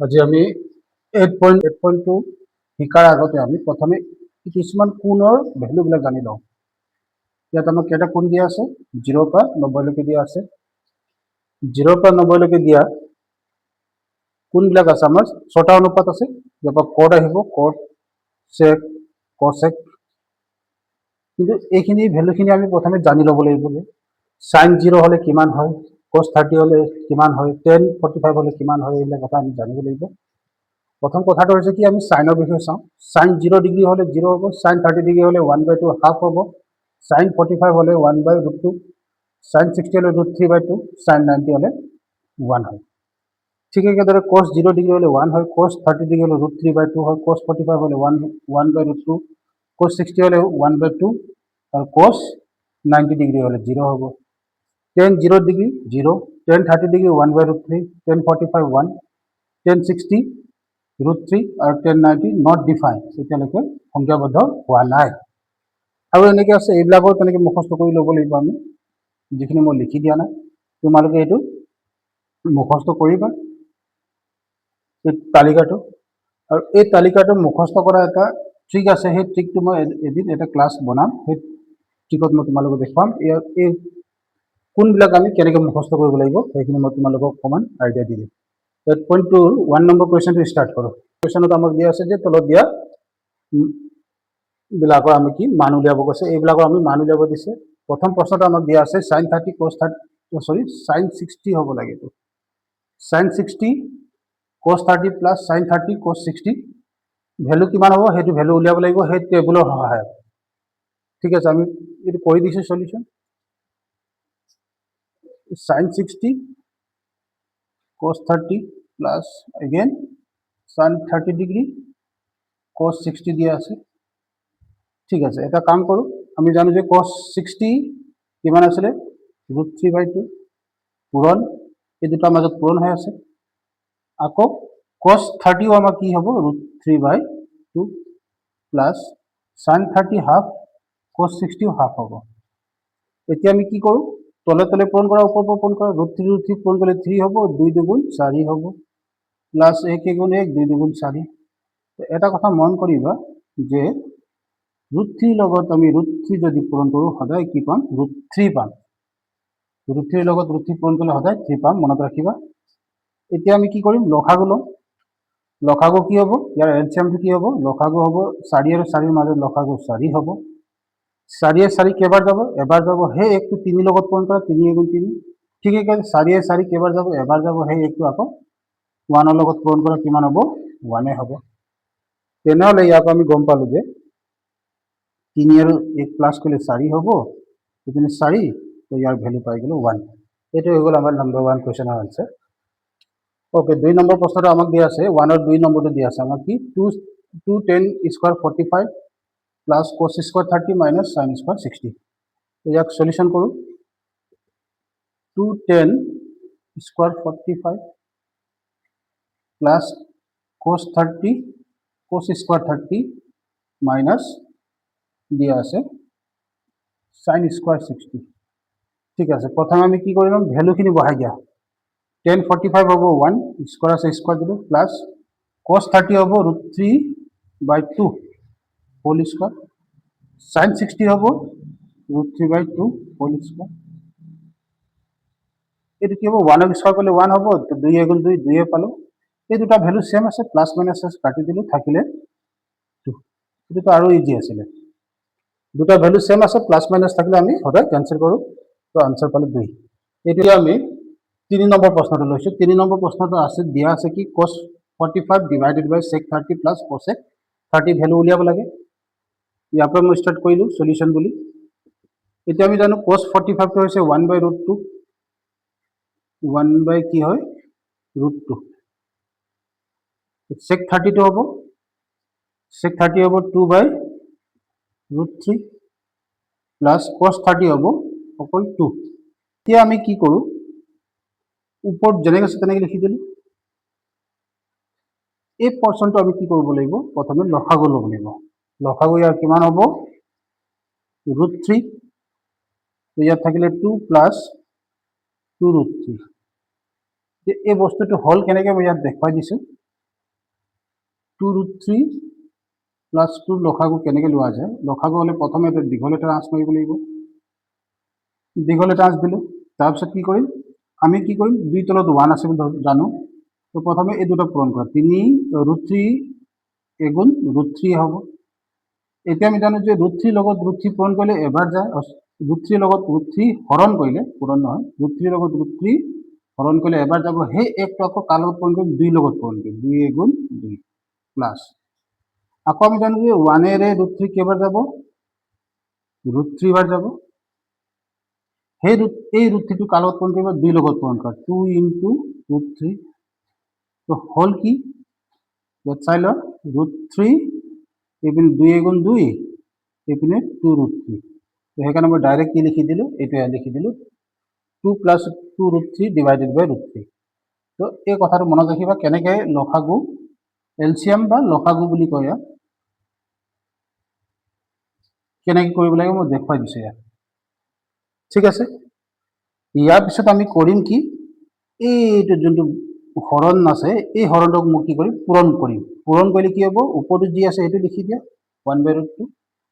আজি আমি 8.2 শিকাৰ আগতে আমি প্ৰথমে কিছুমান কোণৰ ভ্যালুবিলাক জানি লওঁ। ইয়াত আমাক কেইটা কোণ দিয়া আছে? 0 পৰা 90 লৈকে দিয়া আছে। 0 পৰা 90 লৈকে দিয়া কোণবিলাক আছে আমাৰ ছটা অনুপাত আছে। ইয়াৰ পৰা কট আহিব, কট, সেক, কসেক। কিন্তু এইখিনি ভ্যালুখিনি আমি প্ৰথমে জানি ল'ব লাগিব যে sin 0 হলে কিমান হয়, cos 30 হলে কিমান হয়, tan 45 হলে কিমান হয়, এইবিলাক কথা আমি জানিব লাগিব। প্ৰথম কথাটো হৈছে কি আমি সাইনৰ বিষয়ে চাওঁ। sin 0 ডিগ্ৰী হলে 0 হ'ব, sin 30 ডিগ্ৰী হলে 1/2 হাফ হ'ব, sin 45 হলে 1/√2, sin 60 হলে √3/2, sin 90 হলে 1 হয়। ঠিক একেদৰে cos 0 ডিগ্ৰী হলে 1 হয়, cos 30 ডিগ্ৰী হলে √3/2 হয়, cos 45 হলে 1/√2, cos 60 হলে 1/2 আৰু cos 90 ডিগ্ৰী হলে 0 হ'ব। tan 0 degree 0, tan 30 degree 1/√3, tan 45 1, tan 60 √3 আৰু tan 90 নট ডিফাইন, এতিয়ালৈকে সংখ্যাবদ্ধ হোৱা নাই। আৰু এনেকৈ আছে, এইবিলাকৰ তেনেকৈ মুখস্থ কৰি ল'ব লাগিব আমি, যিখিনি মই লিখি দিয়া নাই। তোমালোকে এইটো মুখস্থ কৰিবা এই তালিকাটো। আৰু এই তালিকাটো মুখস্থ কৰা এটা ট্ৰিক আছে, সেই ট্ৰিকটো মই এদিন এটা ক্লাছ বনাম, সেই ট্ৰিকত মই তোমালোকক দেখুৱাম। এই কোনবিলাক আমি কেনেকৈ মুখস্থ কৰিব লাগিব সেইখিনি মই তোমালোকক অকণমান আইডিয়া দি দিম। 8.2 1 নম্বৰ কুৱেশ্যনটো ষ্টাৰ্ট কৰোঁ। কুৱেশ্যনত আমাক দিয়া আছে যে তলত দিয়া বিলাকৰ আমি কি মান উলিয়াব কৈছে, এইবিলাকৰ আমি মান উলিয়াব দিছে। প্ৰথম প্ৰশ্নটো আমাক দিয়া আছে sin 30 cos 30 sin 60 হ'ব লাগে। sin 60 cos 30 plus sin 30 cos 60 value কিমান হ'ব সেইটো ভ্যালু উলিয়াব লাগিব সেই টেবুলৰ সহায়ত। ঠিক আছে, আমি এইটো কৰি দিছো solution. sin 60 cos 30 plus again sin 30 degree cos 60 দিয়া আছে। ঠিক আছে, এটা কাম কৰো, আমি জানো যে cos 60 কিমান আছিলে √3/2 পূৰণ, এই দুটাৰ মাজত পূৰণ হৈ আছে। আকৌ cos 30 আমাৰ কি হ'ব √3/2 plus sin 30 half, cos 60 half হ'ব। এতিয়া আমি কি কৰো, তলে তলে পূৰণ কৰা, ওপৰ পূৰণ কৰা, √3 পূৰণ কৰিলে 3 হ'ব, 2 2 4 হ'ব, প্লাছ 1 1 1 2 2 4। এটা কথা মন কৰিবা যে √3 লগত আমি √3 যদি পূৰণ কৰোঁ সদায় কি পাম, √3 পাম। √3 লগত √3 পূৰণ কৰিলে সদায় 3 পাম, মনত ৰাখিবা। এতিয়া আমি কি কৰিম, লসাগু ল'ম। লসাগু কি হ'ব, ইয়াৰ এলচিয়ামটো কি হ'ব, লসাগু হ'ব 4 আৰু 4ৰ মাজত লসাগু 4 হ'ব। 4 4 কেইবাৰ যাব, এবাৰ যাব, সেই 1টো 3 লগত পূৰণ কৰা, 3 × 3। ঠিক আছে, 4 4 কেইবাৰ যাব, এবাৰ যাব, সেই 1টো আকৌ 1ৰ লগত পূৰণ কৰা, কিমান হ'ব, 1 হ'ব। তেনেহ'লে ইয়াৰ পৰা আমি গম পালো যে 3 আৰু 1 প্লাছ কৰিলে 4 হ'ব, এইপিনে 4, তো ইয়াৰ ভ্যালু পাই গ'লো 1। এইটো হৈ গ'ল আমাৰ নম্বৰ 1 কুৱেশ্যনৰ আনসাৰ। ওকে, 2 নম্বৰ প্ৰশ্নটো আমাক দিয়া আছে, 1 আৰু 2 নম্বৰটো দিয়া আছে আমাক কি 2tan square 45 plus cos square 30 minus sin square 60। তো ইয়াক সলিউশন কৰোঁ। 2tan square 45 plus cos square 30 minus দিয়া আছে sin স্কয়াৰ 60। ঠিক আছে, প্ৰথমে আমি কি কৰি ল'ম, ভ্যালুখিনি বহাই দিয়া। tan 45 হ'ব 1, স্কয়াৰ আছে স্কয়াৰ দিলোঁ, প্লাছ cos 30 হ'ব √3/2 হোল স্কয়াৰ, sin 60 হ'ব √3/2 হোল স্কয়াৰ। এইটো কি হ'ব, 1ক স্কয়াৰ কৰিলে 1 হ'ব, তো 2 × 2 2 পালো। এই দুটা ভ্যালু সেম আছে, প্লাছ মাইনাছ কাটি দিলোঁ, থাকিলে 2। এইটো আৰু ইজি আছিলে, দুটা ভ্যালু সেম আছে, প্লাছ মাইনাছ থাকিলে আমি সদায় কেনসেল কৰোঁ, তো আনসাৰ পালো 2। এতিয়া আমি 3 নম্বৰ প্ৰশ্নটো লৈছোঁ। 3 নম্বৰ প্ৰশ্নটো আছে, দিয়া আছে কি cos 45 ডিভাইডেড বাই sec 30 প্লাছ cosec 30 ভ্যালু উলিয়াব লাগে। ইয়াৰ পৰা মই ষ্টাৰ্ট কৰিলোঁ সলিউশন বুলি। এতিয়া আমি জানো cos 45 টো হৈছে 1/√2, 1 বাই কি হয় √2। sec 30 টো হ'ব, sec 30 হ'ব 2/√3 প্লাছ cos 30 হ'ব অকল 2। এতিয়া আমি কি কৰোঁ, ওপৰত যেনেকৈ আছে তেনেকৈ লিখি দিলোঁ। এই পৰ্চনটো আমি কি কৰিব লাগিব, প্ৰথমে লসাগু ল'ব লাগিব। লসাগু ইয়াৰ কিমান হ'ব √3, ইয়াত থাকিলে 2 প্লাছ 2 √3। এই বস্তুটো হল কেনেকৈ মই ইয়াত দেখুৱাই দিছোঁ। 2√3 প্লাস 2 লসাগু কেনেকৈ লোৱা যায় লসাগু হ'লে প্ৰথমে এটা দীঘল এটা আঁচ মাৰিব লাগিব দীঘল এটা আঁচ দিলোঁ তাৰপিছত কি কৰিম আমি কি কৰিম 2 তলত 1 আছে বুলি জানো তো প্ৰথমে এই দুটা পূৰণ কৰা 3√3 এগুণ √3 হ'ব এতিয়া আমি জানো যে √3 লগত √3 পূৰণ কৰিলে এবাৰ যায় √3 লগত √3 হৰণ কৰিলে পূৰণ নহয় √3 লগত √3 হৰণ কৰিলে এবাৰ যাব সেই একটো আকৌ কাৰ লগত পূৰণ কৰিম 2 লগত পূৰণ কৰিম 2 এগুণ 2 প্লাছ আকৌ আমি জানো যে 1 এৰে √3 কেইবাৰ যাব √3 বাৰ যাব এই √3টো কাৰ লগত পূৰণ কৰিব 2 লগত পূৰণ কৰা 2 ইনটু √3 তো হল কি ইয়াত চাই লওক √3 এইপিনে 2 এগুণ 2 এইপিনে 2√3 তো সেইকাৰণে মই ডাইৰেক্ট কি লিখি দিলোঁ এইটো লিখি দিলোঁ 2 প্লাছ 2√3 ডিভাইডেড বাই √3 তো এই কথাটো মনত ৰাখিবা কেনেকৈ লসাগু এলচিয়াম বা লসাগু বুলি কয় ইয়াক কেনেকৈ কৰিব লাগে মই দেখুৱাই দিছোঁ ইয়াত ঠিক আছে ইয়াৰ পিছত আমি কৰিম কি এইটো যোনটো হৰণ আছে এই হৰণটোক মই কি কৰিম পূৰণ কৰিলে কি হ'ব ওপৰটো যি আছে সেইটো লিখি দিয়া 1/√2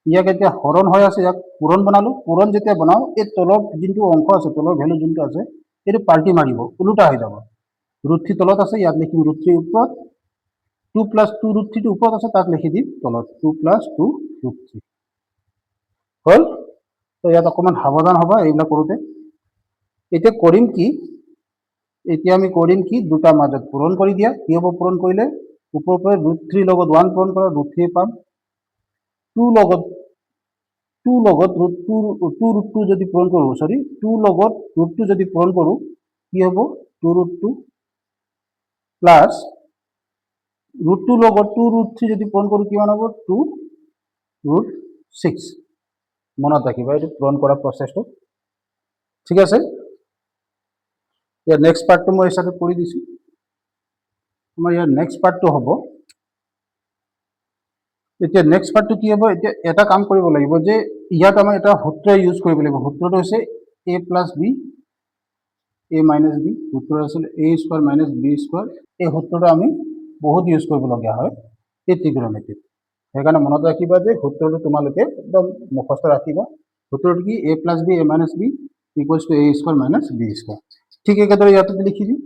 ইয়াক এতিয়া হৰণ হৈ আছে ইয়াক পূৰণ বনালোঁ পূৰণ যেতিয়া বনাওঁ এই তলৰ যোনটো অংশ আছে তলৰ ভেলু যোনটো আছে এইটো পাল্টি মাৰিব ওলোটা হৈ যাব √3 তলত আছে ইয়াত লিখিম √3 ওপৰত 2 প্লাছ 2√3 ওপৰত আছে তাক লিখি দিম তলত 2 প্লাছ 2√3 হ'ল তো ইয়াত অকণমান সাৱধান হ'ব এইবিলাক কৰোঁতে এতিয়া কৰিম কি এতিয়া আমি কৰিম কি দুটা মাজত পূৰণ কৰি দিয়া কি হ'ব পূৰণ কৰিলে ওপৰৰ পৰা √3 লগত 1 পূৰণ কৰা √3 পাম 2 লগত √2 যদি পূৰণ কৰোঁ 2 লগত √2 যদি পূৰণ কৰোঁ কি হ'ব 2√2 প্লাছ √2 লগত 2√3 যদি পূৰণ কৰোঁ কিমান হ'ব 2√6 মনত ৰাখিবা এইটো পূৰণ কৰা প্ৰচেছটো ঠিক আছে ইয়াৰ নেক্সট পাৰ্টটো মই হিচাপে কৰি দিছোঁ আমাৰ ইয়াৰ নেক্সট পাৰ্টটো হ'ব এতিয়া নেক্সট পাৰ্টটো কি হ'ব এতিয়া এটা কাম কৰিব লাগিব যে ইয়াত আমাৰ এটা সূত্ৰ ইউজ কৰিব লাগিব সূত্ৰটো হৈছে a plus b a minus b সূত্ৰ আছিল a square minus b square এই সূত্ৰটো আমি বহুত ইউজ কৰিবলগীয়া হয় এই ত্ৰিকোণমিতিত সেইকাৰণে মনত ৰাখিবা যে সূত্ৰটো তোমালোকে একদম মুখস্থ ৰাখিবা সূত্ৰটো কি a plus b a minus b equals to a square minus b square ঠিক একেদৰে ইয়াতে লিখি দিম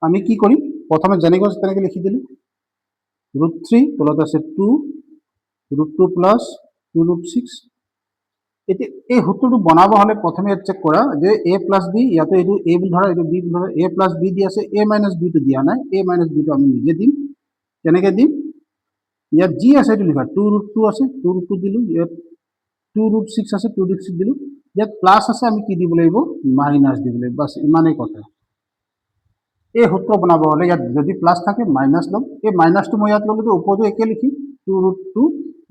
আমি কি কৰিম প্ৰথমে যেনেকৈ আছে তেনেকৈ লিখি দিলোঁ √3 তলত আছে 2 √2 প্লাছ 2√6 এতিয়া এই সূত্ৰটো বনাব হ'লে প্ৰথমে ইয়াত চেক কৰা যে a প্লাছ b ইয়াতে এইটো a বুলি ধৰা এইটো b বুলি ধৰা a প্লাছ b দি আছে a মাইনাছ b টো দিয়া নাই a মাইনাছ b টো আমি নিজে দিম কেনেকৈ দিম ইয়াত যি আছে এইটো লিখা 2√2 আছে 2√2 দিলোঁ ইয়াত 2√6 আছে 2√6 দিলোঁ ইয়াত প্লাছ আছে আমি কি দিব লাগিব মাইনাছ দিব লাগিব বাছ ইমানেই কথা এই সূত্ৰ বনাব হ'লে ইয়াত যদি প্লাছ থাকে মাইনাছ ল'ম এই মাইনাছটো মই ইয়াত ল'লোঁ ওপৰতো একে লিখিম 2√2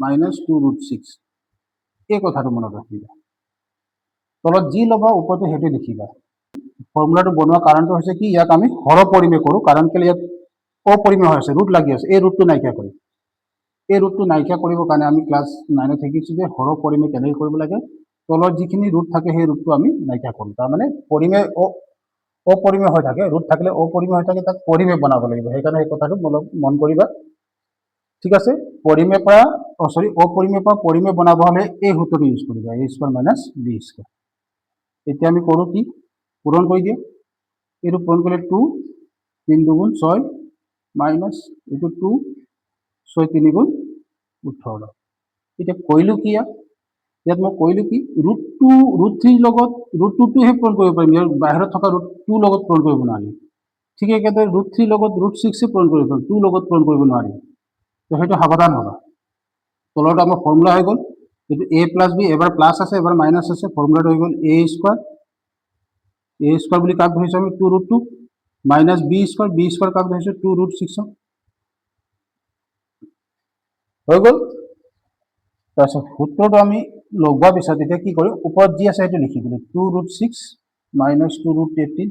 মাইনাছ 2√6 এই কথাটো মনত ৰাখিবা তলত যি ল'বা ওপৰতো সেইটো লিখিবা ফৰ্মুলাটো বনোৱা কাৰণটো হৈছে কি ইয়াক আমি হৰপৰিমেয় কৰোঁ কাৰণ কেলৈ ইয়াত অপৰিমেয় হৈ আছে ৰুট লাগি আছে এই ৰুটটো নাইকিয়া কৰিম এই ৰুটটো নাইকিয়া কৰিবৰ কাৰণে আমি ক্লাছ 9ত শিকিছোঁ যে হৰপৰিমেয় কেনেকৈ কৰিব লাগে তলত যিখিনি ৰুট থাকে সেই ৰুটটো আমি নাইকিয়া কৰোঁ তাৰমানে পৰিমেয় অপৰিমেয় হৈ থাকে ৰুট থাকিলে অপৰিমেয় হৈ থাকে তাক পৰিমেয় বনাব লাগিব সেইকাৰণে এই কথাটো মন কৰিবা ঠিক আছে পৰিমেয়ৰ পৰা অপৰিমেয়ৰ পৰা পৰিমেয় বনাব হ'লে এই সূত্ৰটো ইউজ কৰিবা a square minus b square এতিয়া আমি কৰোঁ কি পূৰণ কৰি দিওঁ এইটো পূৰণ কৰিলে 2 3 2 গুণ 6 মাইনাছ এইটো 2 6 3 গুণ 18 এতিয়া কৰিলোঁ কি ইয়াত মই কৰিলোঁ কি √3 লগত √2টোহে পূৰণ কৰিব পাৰিম ইয়াৰ বাহিৰত থকা √2 লগত পূৰণ কৰিব নোৱাৰিম ঠিক একেদৰে √3 লগত √6 পূৰণ কৰিব পাৰিম 2 লগত পূৰণ কৰিব নোৱাৰিম তো সেইটো সাৱধান হ'বা তলত আমাৰ ফৰ্মুলা হৈ গ'ল এইটো a প্লাছ b এবাৰ প্লাছ আছে এবাৰ মাইনাছ আছে ফৰ্মুলাটো হৈ গ'ল a স্কোৱাৰ বুলি কাক ধৰিছোঁ আমি 2√2 মাইনাছ b স্কোৱাৰ কাক ধৰিছোঁ 2√6 হৈ গ'ল তাৰপিছত সূত্ৰটো আমি লগোৱাৰ পিছত এতিয়া কি কৰিম ওপৰত যি আছে সেইটো লিখি দিলোঁ 2√6 মাইনাছ 2√18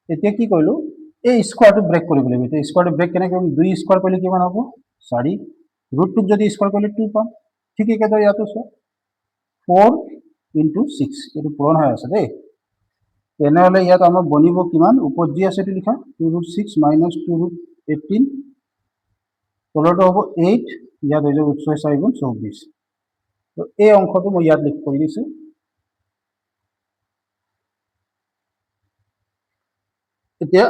এতিয়া কি কৰিলোঁ এই স্কোৱাৰটো ব্ৰেক কৰিব লাগিব এতিয়া স্কোৱাৰটো ব্ৰেক কেনেকৈ কৰিম 2 স্কোৱাৰ কৰিলে কিমান হ'ব 4 ৰুটটোক যদি স্কোৱাৰ কৰিলে 2 পাম ঠিক একেদৰে ইয়াতো চোৱা 4 ইনটু 6 এইটো পূৰণ হৈ আছে দেই তেনেহ'লে ইয়াত আমাৰ বনিব কিমান ওপৰত যি আছে এইটো লিখা 2√6 মাইনাছ 2√18 তলৰটো হ'ব 8, ইয়াত হৈ যাব 6 × 4 = 24। তো এই অংশটো মই ইয়াত লিখ কৰি দিছোঁ। এতিয়া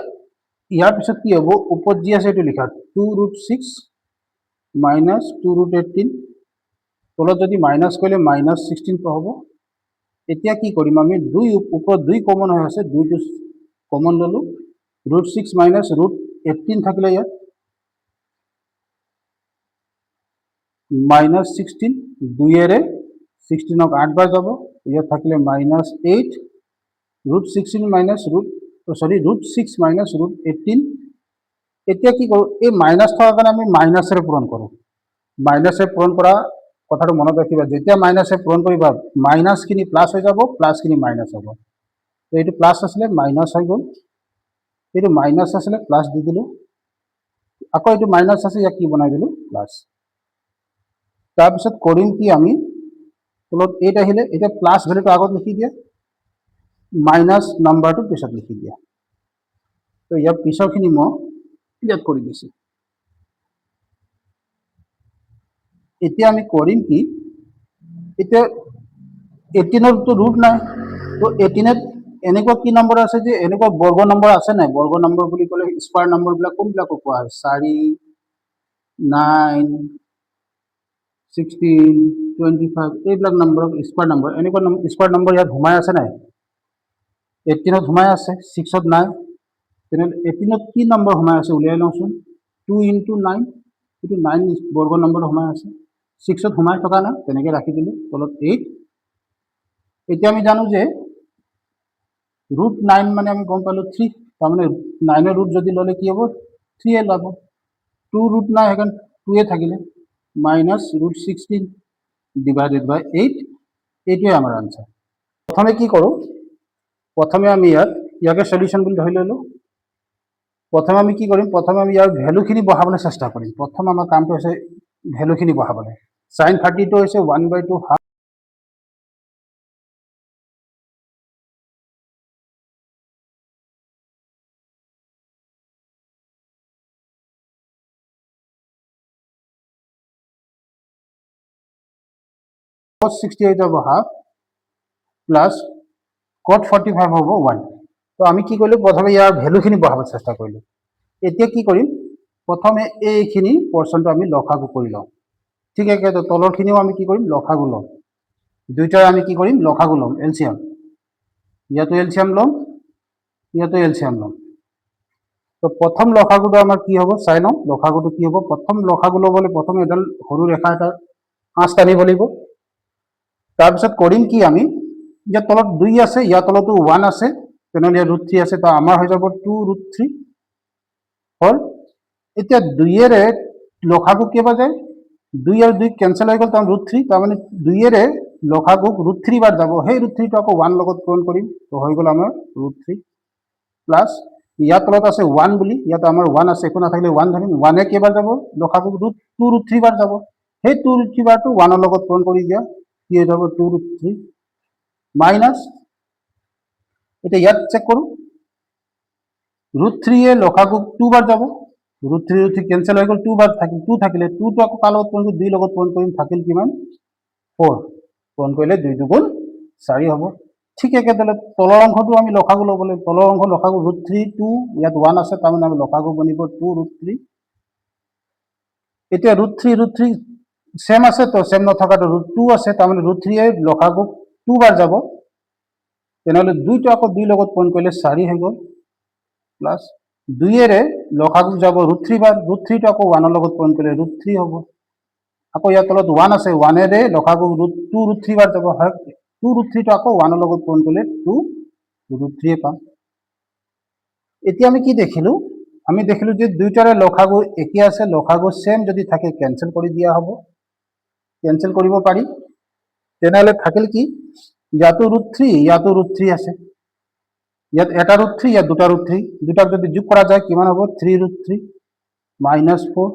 ইয়াৰ পিছত কি হ'ব, ওপৰত যি আছে এইটো লিখা 2√6 - 2√18, তলত যদি মাইনাছ কৰিলে -16 হ'ব। এতিয়া কি কৰিম, আমি ওপৰত 2 কমন হৈ আছে, 2টো কমন ল'লোঁ। √6 - √18 থাকিলে ইয়াত -16, 2ৰে 16ক 8 বাৰ যাব, ইয়াত থাকিলে -8, √16 √6 - √18। এতিয়া কি কৰোঁ, এই মাইনাছ থকাৰ কাৰণে আমি মাইনাছেৰে পূৰণ কৰোঁ। মাইনাছে পূৰণ কৰা কথাটো মনত ৰাখিবা, যেতিয়া মাইনাছে পূৰণ কৰিবা মাইনাছখিনি প্লাছ হৈ যাব, প্লাছখিনি মাইনাছ হ'ব। তো এইটো প্লাছ আছিলে মাইনাছ হৈ গ'ল, এইটো মাইনাছ আছিলে প্লাছ দি দিলোঁ, আকৌ এইটো মাইনাছ আছে ইয়াক কি বনাই দিলোঁ, প্লাছ। তাৰপিছত কৰিম কি, আমি তলত 8 আহিলে, এতিয়া প্লাছ ভেলুটো আগত লিখি দিয়া, মাইনাছ নাম্বাৰটো পিছত লিখি দিয়া। তো ইয়াৰ পিছৰখিনি মই ইয়াত কৰি দিছোঁ। এতিয়া আমি কৰিম কি, এতিয়া 18ৰতো ৰুট নাই, তো 18ত এনেকুৱা কি নম্বৰ আছে যে এনেকুৱা বৰ্গ নম্বৰ আছে নাই? বৰ্গ নম্বৰ বুলি ক'লে স্কোৱাৰ নম্বৰবিলাক কোনবিলাকক কোৱা হয়? 4, 9, 16, 25, এইবিলাক নম্বৰক স্কোৱাৰ নম্বৰ। এনেকুৱা স্কোৱাৰ নম্বৰ ইয়াত সোমাই আছে নাই? 18ত সোমাই আছে, 6ত নাই। তেনেহ'লে 18ত কি নম্বৰ সোমাই আছে উলিয়াই লওঁচোন। 2 × 9, এইটো 9 বৰ্গ নম্বৰ সোমাই আছে। 6ত সোমাই থকা নাই, তেনেকৈ ৰাখি দিলোঁ, তলত 8। এতিয়া আমি জানো যে √9 মানে আমি গম পালোঁ 3, তাৰমানে 9ৰ ৰুট যদি ল'লে কি হ'ব, 3 ল'ব। 2√9 সেইকাৰণে 2 থাকিলে, -√16 / 8, এইটোৱে আমাৰ আনচাৰ। প্ৰথমে কি কৰোঁ, প্ৰথমে আমি ইয়াকে সলিউশ্যন বুলি ধৰি ল'লোঁ। প্ৰথমে আমি কি কৰিম, প্ৰথমে আমি ইয়াৰ ভেলুখিনি বহাবলৈ চেষ্টা কৰিম। প্ৰথম আমাৰ কামটো হৈছে ভেলুখিনি বহাবলৈ। sin 30টো হৈছে 1/2 হাফ, cos 68 হ'ব হাফ, প্লাছ cot 45 হ'ব 1। তো আমি কি কৰিলোঁ, প্ৰথমে ইয়াৰ ভেলুখিনি বহাবলৈ চেষ্টা কৰিলোঁ। এতিয়া কি কৰিম, প্ৰথমে এইখিনি পৰ্চনটো আমি লসাগু কৰি লওঁ। ঠিক একেদৰে তলৰখিনিও আমি কি কৰিম, লসাগু ল'ম। দুইটাৰ আমি কি কৰিম, লসাগু ল'ম, এলচিয়াম। ইয়াতো এলচিয়াম ল'ম, ইয়াতো এলচিয়াম ল'ম। তো প্ৰথম লসাগুটো আমাৰ কি হ'ব, চাই লওঁ লসাগুটো কি হ'ব। প্ৰথম লসাগু ল'বলৈ প্ৰথমে এডাল সৰু ৰেখা এটা আঁচ টানিব লাগিব। তাৰপিছত কৰিম কি, আমি ইয়াত তলত 2 আছে, ইয়াৰ তলতো 1 আছে, তেনেহ'লে ইয়াত √3 আছে, তো আমাৰ হৈ যাব 2√3 হ'ল। এতিয়া 2ৰে লসাগু কেইবাৰ যায়, 2 আৰু 2 কেঞ্চেল হৈ গ'ল, তাৰমানে √3, তাৰমানে 2ৰে লসাগুক √3 বাৰ যাব। সেই √3টো আকৌ 1 লগত পূৰণ কৰিম, তো হৈ গ'ল আমাৰ √3 প্লাছ ইয়াৰ তলত আছে 1 বুলি, ইয়াত আমাৰ 1 আছে, একো নাথাকিলে 1 ধৰিম। 1এ কেইবাৰ যাব, লসাগুক 2√3 বাৰ যাব। সেই 2√3 বাৰটো 1ৰ লগত পূৰণ কৰি দিয়া, কি হৈ যাব, 2√3 মাইনাছ, এতিয়া ইয়াত চেক কৰোঁ, √3এ লসাগুক 2 বাৰ যাব, √3 কেঞ্চেল হৈ গ'ল, 2 বাৰ থাকিল, 2 থাকিলে 2টো আকৌ কাৰ লগত পূৰণ কৰিম, 2 লগত পূৰণ কৰিম, থাকিল কিমান, 4। পূৰণ কৰিলে 2 × 2 = 4 হ'ব। ঠিক একেদৰে তলৰ অংশটো আমি লসাগু ল'ব লাগিব। তলৰ অংশ লসাগু √3, 2, ইয়াত 1 আছে, তাৰমানে আমি লসাগু বনিব 2√3। এতিয়া √3 চেম আছে, তো চেম নথকাটো √2 আছে, তাৰমানে √3এ লসাগুক 2 বাৰ যাব, তেনেহ'লে 2টো আকৌ 2 লগত পূৰণ কৰিলে 4 হৈ গ'ল, প্লাছ 2ৰে লসাগুক যাব √3 বাৰ, √3টো আকৌ 1ৰ লগত পূৰণ কৰিলে √3 হ'ব। আকৌ ইয়াৰ তলত 1 আছে, 1এৰে লসাগুক 2√3 বাৰ যাব, 2√3টো আকৌ 1ৰ লগত পূৰণ কৰিলে 2√3 পাম। এতিয়া আমি কি দেখিলোঁ, আমি দেখিলোঁ যে দুইটাৰে লসাগু একে আছে, লসাগু চেম যদি থাকে কেঞ্চেল কৰি দিয়া হ'ব, কেঞ্চেল কৰিব পাৰি। তেনেহ'লে থাকিল কি, ইয়াতো √3, ইয়াতো √3 আছে, ইয়াত এটা √3, ইয়াত দুটা √3, দুটাক যদি যোগ কৰা যায় কিমান হ'ব, 3√3 -4।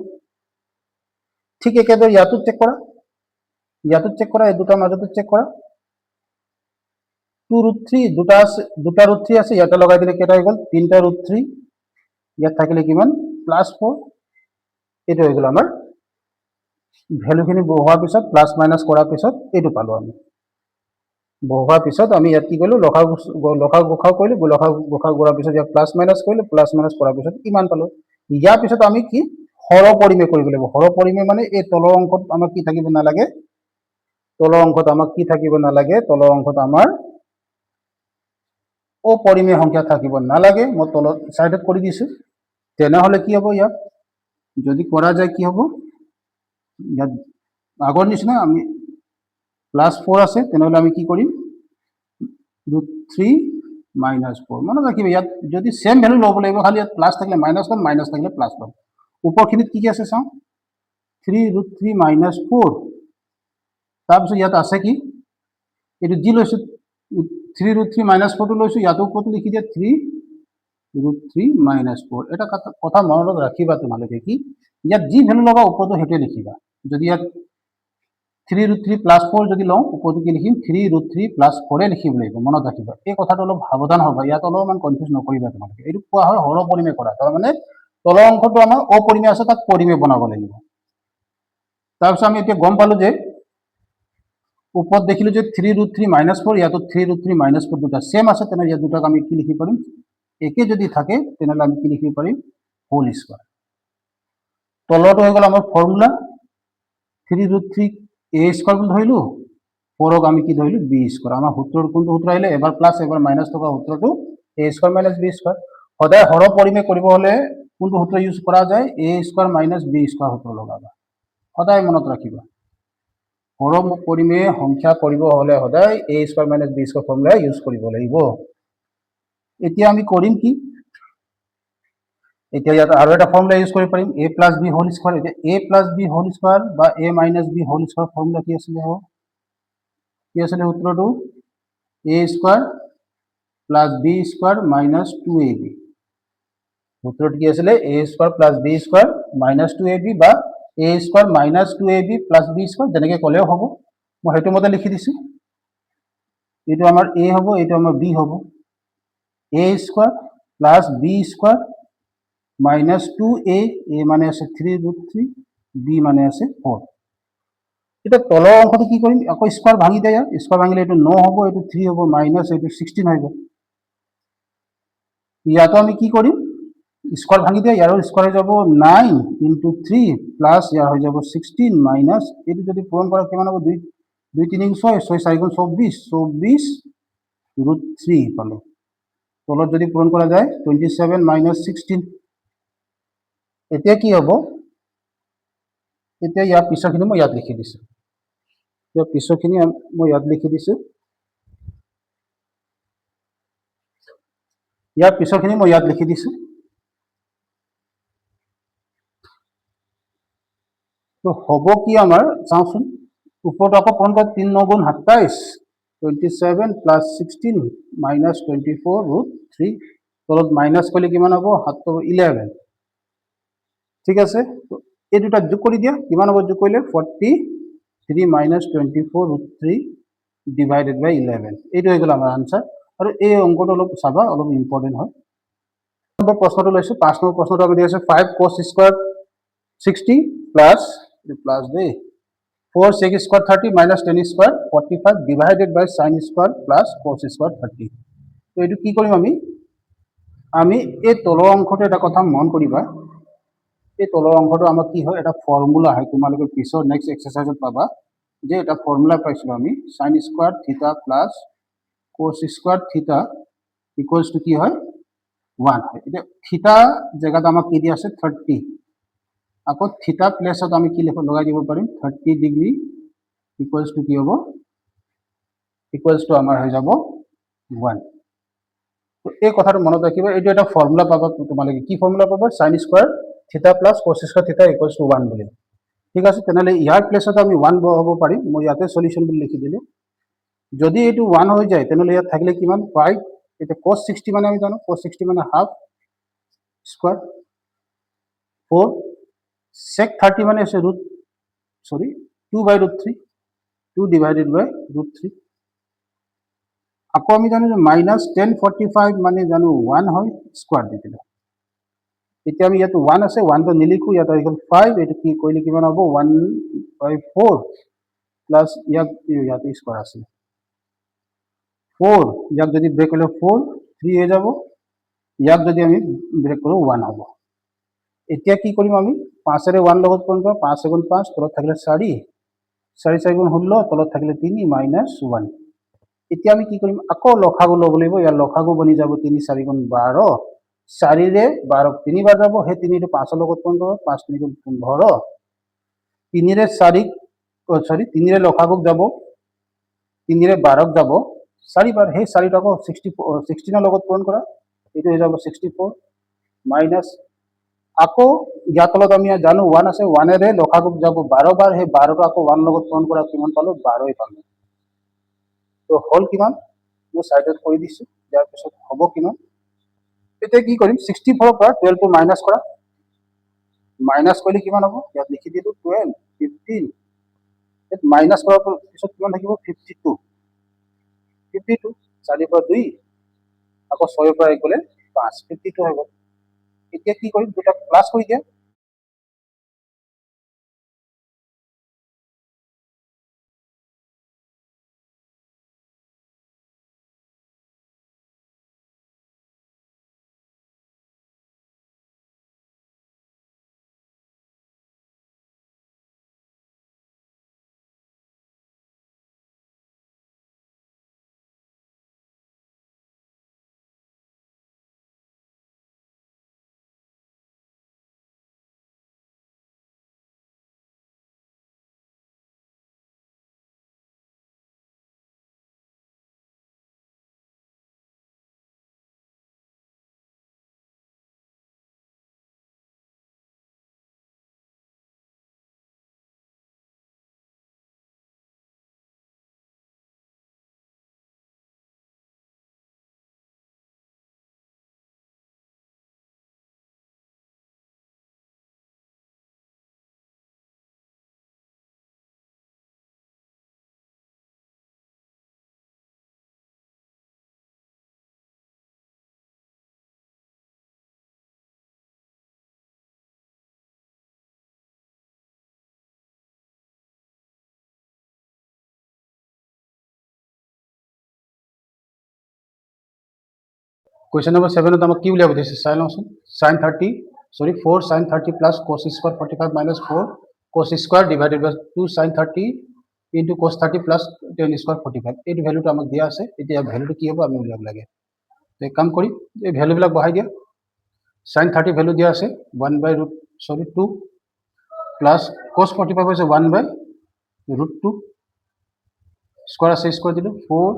ঠিক একেদৰে ইয়াতো চেক কৰা, ইয়াতো চেক কৰা, এই দুটাৰ মাজতো চেক কৰা, 2√3, দুটা √3 আছে, ইয়াতে লগাই দিলে কেইটা হৈ গ'ল, 3টা √3, ইয়াত থাকিলে কিমান, +4। এইটো হৈ গ'ল আমাৰ ভ্যালুখিনি বহুৱাৰ পিছত প্লাছ মাইনাছ কৰাৰ পিছত এইটো পালো আমি বহুৱাৰ পিছত আমি ইয়াত কি কৰিলো লসাগু কৰিলো লসাগু কৰাৰ পিছত ইয়াত প্লাছ মাইনাছ কৰিলো প্লাছ মাইনাছ কৰাৰ পিছত কিমান পালো ইয়াৰ পিছত আমি কি হৰ পৰিমে কৰিব লাগিব হৰ পৰিমে মানে এই তলৰ অংশত আমাক কি থাকিব নালাগে তলৰ অংশত আমাক কি থাকিব নালাগে তলৰ অংশত আমাৰ অপৰিমেয় সংখ্যা থাকিব নালাগে মই তলত সাইডত কৰি দিছো তেনেহলে কি হ'ব ইয়াত যদি কৰা যায় কি হ'ব ইয়াত আগৰ নিচিনা আমি +4 আছে তেনেহলে আমি কি কৰিম √3 -4 মনত ৰাখিব ইয়াত যদি সেম ভ্যালু ল'ব লাগিব খালি ইয়াত প্লাস থাকিলে মাইনাস ল'ম মাইনাস থাকিলে প্লাস ল'ম উপৰখিনিত কি আছে চাওঁ 3√3 -4 তাৰপিছত ইয়াত আছে কি এইটো যি লৈছো 3√3 -4 টো লৈছো ইয়াতো ওপৰতো লিখি দিয়া 3√3 -4 এটা কথা মনত ৰাখিবা তোমালোকে কি ইয়াত যি ভ্যালু লবা ওপৰতো হেতে লিখিবা যদি ইয়াত 3√3 +4 যদি লওঁ ওপৰতো কি লিখিম 3√3 +4 এ লিখিব লাগিব মনত ৰাখিবা এই কথাটো অলপ সাৱধান হ'বা ইয়াত অলপমান কনফিউজ নকৰিবা তোমালোকে এইটো কোৱা হয় হৰ পৰিমে কৰা তাৰ মানে তলৰ অংশটো আমাৰ অপৰিমে আছে তাক পৰিমে বনাব লাগিব তাৰপিছত আমি এতিয়া গম পালো যে উপৰত দেখিলো যে 3√3 -4 ইয়াতো 3√3 -4 দুটা সেম আছে তেনে ইয়াত দুটাক আমি কি লিখিব পাৰিম একে যদি থাকে তেনেহলে আমি কি লিখিব পাৰিম হোল স্কয়াৰ তলটো হৈ গ'ল আমাৰ ফৰ্মুলা 3√3 a স্কয়াৰ বুলি ধৰিলো 4ক আমি কি ধৰিলো b স্কয়াৰ আমাৰ সূত্ৰৰ কোনটো সূত্ৰ আহিলে এবাৰ প্লাস এবাৰ মাইনাস থকা সূত্ৰটো a স্কয়াৰ - b স্কয়াৰ সদায় হৰ পৰিমে কৰিব হলে কোনটো সূত্ৰ ইউজ কৰা যায় a স্কয়াৰ - b স্কয়াৰ সূত্ৰ লগাবা সদায় মনত ৰাখিবা হৰ পৰিমে সংখ্যা কৰিব হলে সদায় a square - b square formula use কৰিব লাগিব এতিয়া আমি কৰিম কি এতিয়া ইয়াত আৰু এটা ফৰ্মুলা ইউজ কৰিব পাৰিম a + b হোল স্কয়ার এতিয়া a + b হোল স্কয়ার বা a - b whole square formula কি আছিল কি আছিল সূত্ৰটো a square + b square - 2ab সূত্ৰটো কি আছিল a square + b square - 2ab বা a square - 2ab + b square যেনেকৈ ক'লেও হ'ব মই হেতু মতে লিখি দিছো এইটো আমাৰ a হ'ব এইটো আমাৰ b হ'ব a square + b square -2a a মানে আছে 3√3 b মানে আছে 4 এটা তলৰ অংশটো কি কৰিম আকৌ স্কয়ার ভাঙি দিয়া স্কয়ার ভাঙিলে এইটো 9 হ'ব এইটো 3 হ'ব মাইনাস এইটো 16 হৈ গ'ল ইয়াতো আমি কি কৰিম স্কয়াৰ ভাঙি দিয়া ইয়াৰো স্কয়াৰ হৈ যাব 9 * 3 প্লাস ইয়াৰ হৈ যাব 16 মাইনাস এইটো যদি পূৰণ কৰা কিমান হ'ব 2 2 3 6 6 4 24 24√3 পালো তলত যদি পূৰণ কৰা যায় 27 - 16 এতিয়া কি হ'ব এতিয়া ইয়াৰ পিছৰখিনি মই ইয়াত লিখি দিছো ইয়াৰ পিছৰখিনি মই ইয়াত লিখি দিছো ইয়াৰ পিছৰখিনি মই ইয়াত লিখি দিছো তো হ'ব কি আমাৰ চাওঁচোন ওপৰত আকৌ পূৰণ কৰা 3 × 9 = 27 27 + 16 - 24√3 তলত মাইনাস কৰিলে কিমান হ'ব 7 11 ঠিক আছে এই দুটা যোগ কৰি দিয়া কিমান হ'ব যোগ কৰিলে 43 - 24√3 / 11 এইটো হৈ গ'ল আমাৰ আনসাৰ আৰু এই অংকটো অলপ চাবা অলপ ইম্পৰ্টেন্ট হয় নম্বৰ প্ৰশ্নটো লৈছো 5 নম্বৰ প্ৰশ্নটো আমি দি আছে 5 cos square 60 plus plus De 4 sec square 30 - 10 square 45 divided by sin square plus cos square 30 তো এইটো কি কৰিম আমি এই তলৰ অংশটো এটা কথা মন কৰিবা এই তলৰ অংশটো আমাৰ কি হয় এটা ফৰ্মুলা হয় তোমালোকে পিছৰ নেক্সট এক্সাৰসাইজত পাবা যে এটা ফৰ্মুলা পাইছিলো আমি sin স্কয়ার থিটা প্লাস cos স্কয়ার থিটা ইকুয়ালস টু কি হয় 1 হয় এটা থিটা জায়গাত আমাক কি দি আছে 30 আকৌ থিটা প্লেসত আমি কি লিখো লগাই দিব পাৰিম 30 ডিগ্ৰী ইকুয়ালস টু কি হ'ব ইকুয়ালস টু আমাৰ হৈ যাব 1 তো এই কথাটো মনত ৰাখিবা এইটো এটা ফৰ্মুলা পাবা তোমালোকে কি ফৰ্মুলা পাবা sin স্কয়াৰ থিটা প্লাস cos স্কয়াৰ থিটা ইকুয়ালস টু 1 বুলি ঠিক আছে তেনেহলে ইয়াৰ প্লেসত আমি 1 বহাব পাৰিম মই ইয়াতে সলিউশন বুলি লিখি দিলো যদি এইটো 1 হৈ যায় তেনেহলে ইয়াত থাকিলে কিমান 5 এটা cos 60 মানে আমি জানো cos 60 মানে হাফ স্কয়ার 4 sec 30 মানে আছে 2/√3 2 divided by √3 আকৌ আমি জানো যে -1045 মানে জানো 1 হয় স্কয়ার দি দিলে এতিয়া আমি ইয়াত 1 আছে 1 তো নিলিখো ইয়াত আহি গ'ল 5 এটো কি কৰিলে কিমান হ'ব 1/4 প্লাস ইয়াত স্কয়ার আছে 4 ইয়াক যদি ব্রেক করলে 4 3 হয়ে যাব ইয়াক যদি আমি ব্রেক কৰো 1 হ'ব এতিয়া কি কৰিম আমি 5 ৰে 1 লগত পূৰণ কৰা 5 × 5 তলত থাকিলে 4 4 4 গুণ 16 তলত থাকিলে 3 - 1 এতিয়া আমি কি কৰিম আকৌ লসাগু ল'ব লাগিব ইয়াৰ লসাগু বনি যাব 3 4 গুণ 12 4 ৰে 12 তিনিবাৰ যাব সেই 3 টো 5 লগত পূৰণ কৰা 5 3 গুণ 15 3 ৰে 4 3 ৰে লসাগুক যাব 3 ৰে 12 যাব 4 বাৰ সেই 4 টাকো 16 লগত পূৰণ কৰা এইটো হৈ যাব 64 মাইনাস আকৌ ইয়াৰ তলত আমি জানো 1 আছে 1 ৰে লসাগুক যাব 12 বাৰ সেই 12 টো আকৌ 1 লগত পূৰণ কৰা কিমান পালো 12 পালো তো হল কিমান মই সাইডত কৰি দিছো ইয়াৰ পিছত হ'ব কিমান এতিয়া কি কৰিম 64 পৰা 12 টো মাইনাস কৰা মাইনাস কৰিলে কিমান হ'ব ইয়াত লিখি দিলো 12 15 এত মাইনাস কৰাৰ পিছত কিমান থাকিব 52 52 4 পৰা 2 আকৌ 6 পৰা 1 গলে 5 52 হৈ গ'ল এতিয়া কি কৰিম দুটা প্লাস কৰি দিয়া Question number 7 আমাক কি উলিয়াব দিছে চাই লওঁচোন sin 30 sorry 4 sin 30 plus cos square 45 minus 4 cos square divided by 2 sin 30 into cos 30 plus tan square 45 এই ভ্যালুটো আমাক দিয়া আছে এতিয়া ভ্যালুটো কি হ'ব আমি উলিয়াব লাগে তো এক কাম করি এই ভ্যালু বিলাক বহাই দিয়া sin 30 ভ্যালু দিয়া আছে 1/2 plus cos 45 হৈছে 1/√2 স্কয়ার আছে স্কয়ার দিলো 4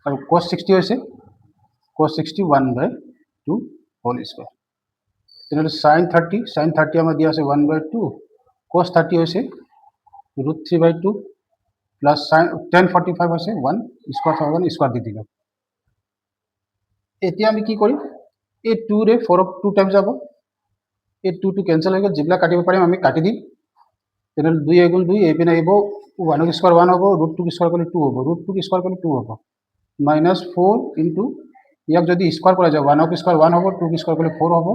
আৰু cos 60 হৈছে cos 60 1/2 whole square তেনেহলে sin 30 আমাৰ দিয়া আছে 1/2 cos 30 হৈছে √3/2 plus tan 45 হৈছে 1 স্কয়ার দি দিলো এতিয়া আমি কি কৰিম এই 2 ৰে 4 2 টাইম যাব এই 2 টো ক্যান্সেল হৈ গ'ল যিবিলাক কাটিব পাৰিম আমি কাটি দিম তেনেহলে 2 * 2 এই পিনে আহিব 1 স্কয়ার 1 হ'ব √2 স্কয়ার কৰিলে 2 হ'ব √2 স্কয়াৰ কৰিলে 2 হ'ব -4 ইনটু ইয়াক যদি স্কয়াৰ কৰা যায় 1 স্কয়াৰ 1 হ'ব 2 স্কয়াৰ কৰিলে 4 হ'ব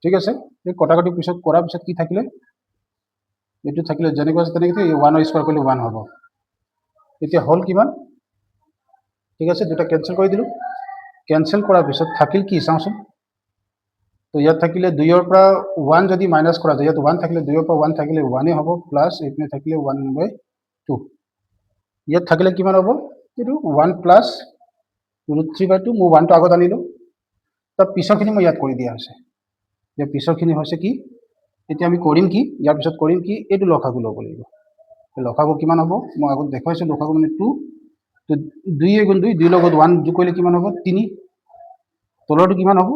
ঠিক আছে এই কটাকটি পিছত কৰাৰ পিছত কি থাকিলে এটো থাকিলে যেনেকৈ আছে তেনেকৈ 1 স্কয়াৰ কৰিলে 1 হ'ব এতিয়া হল কিমান ঠিক আছে দুটা ক্যান্সেল কৰি দিলো ক্যান্সেল কৰাৰ পিছত থাকিল কি চাওঁচোন তো ইয়াত থাকিলে 2 ৰ পৰা 1 যদি মাইনাস কৰা যায় ইয়াত 1 থাকিলে 2 ৰ পৰা 1 থাকিলে 1 হ'ব প্লাস এইপিনে থাকিলে 1/2 ইয়াত থাকিলে কিমান হ'ব এটো 1 প্লাস √3/2 মই 1 টো আগত আনিলো তাৰ পিছৰখিনি মই ইয়াত কৰি দিয়া আছে ইয়াৰ পিছৰখিনি হৈছে কি এতিয়া আমি কৰিম কি ইয়াৰ পিছত কৰিম কি এটো লসাগু ল'ব লাগিব লসাগু কিমান হ'ব মই আগত দেখাইছো লসাগু মানে 2 তো 2 * 2 2 লগত 1 যোগ কৰিলে কিমান হ'ব 3 তলৰটো কিমান হ'ব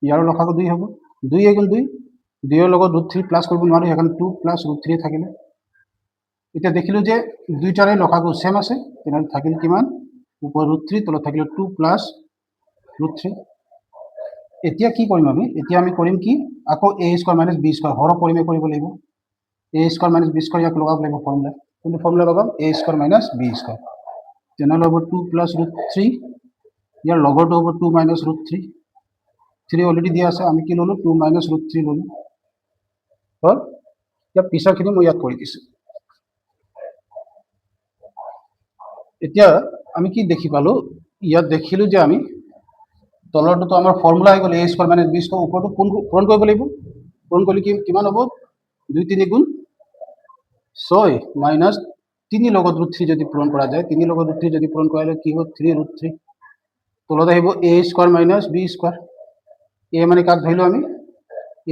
ইয়াৰ লসাগু 2 হ'ব 2 * 2 2 ৰ লগত √3 প্লাস কৰিব নোৱাৰি এখন 2 প্লাস √3 থাকিলে এটা দেখিলো যে দুইটাৰে লসাগু সেম আছে তেনেহলে থাকিল কিমান উপৰ √3 তলত থাকিল 2 প্লাস √3 এতিয়া কি কৰিম আমি এতিয়া আমি কৰিম কি আকৌ a স্কয়াৰ - b স্কয়াৰ হৰ পৰিমে কৰিব লাগিব a স্কয়াৰ - b স্কয়াৰ ইয়াক লগাব লাগিব ফৰ্মুলা কিন্তু ফৰ্মুলা লগাম a স্কয়াৰ - b স্কয়াৰ তেনেহলে হ'ব 2 প্লাস √3 ইয়াৰ লগৰটো হ'ব 2 মাইনাস √3 3 অলৰেডি দিয়া আছে, আমি কি ল'লোঁ 2 মাইনাছ ৰুট 3 ল'লোঁ। হ'ল, এতিয়া পিছৰখিনি মই ইয়াত কৰি দিছোঁ। এতিয়া আমি কি দেখি পালোঁ, ইয়াত দেখিলোঁ যে আমি তলৰটোতো আমাৰ ফৰ্মুলা আহি গ'ল a square minus b square, ওপৰটো পূৰণ কৰিব লাগিব। পূৰণ কৰিলে কিমান হ'ব, 2 3 গুণ 6 মাইনাছ 3 লগত ৰুট 3 যদি পূৰণ কৰা যায়, 3 লগত ৰুট 3 যদি পূৰণ কৰা যায় কি হ'ব 3 ৰুট 3। তলত আহিব a square minus b square. a মানে কাক ধৰিলোঁ আমি,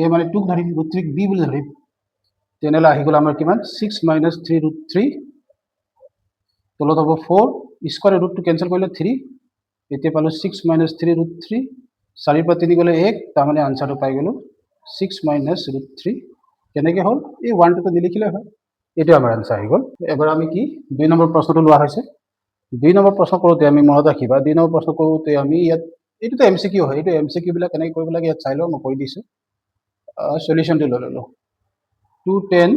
a মানে 2ক ধৰিম, ৰুট 3ক b বুলি ধৰিম। তেনেহ'লে আহি গ'ল আমাৰ কিমান 6 মাইনাছ 3 ৰুট 3। তলত হ'ব 4, স্কোৱাৰ ৰুটটো কেঞ্চেল কৰিলে 3, এতিয়া পালোঁ 6 মাইনাছ 3 ৰুট 3। 4 পৰা 3 গ'লে 1, তাৰমানে আনচাৰটো পাই গ'লোঁ 6 মাইনাছ ৰুট 3। কেনেকৈ হ'ল, এই 1টোতো নিলিখিলে হয়। এইটো আমাৰ আনচাৰ আহি গ'ল। এবাৰ আমি কি 2 নম্বৰ প্ৰশ্নটো লোৱা হৈছে। 2 নম্বৰ প্ৰশ্ন কৰোঁতে আমি মনত ৰাখিবা, 2 নম্বৰ প্ৰশ্ন কৰোঁতে আমি ইয়াত এইটোতো MCQ হয়, এইটো MCQ বিলাক কেনেকৈ কৰিব লাগে ইয়াত চাই লওঁ, মই কৰি দিছোঁ। সলিউশ্যনটো লৈ ল'লোঁ, 2 10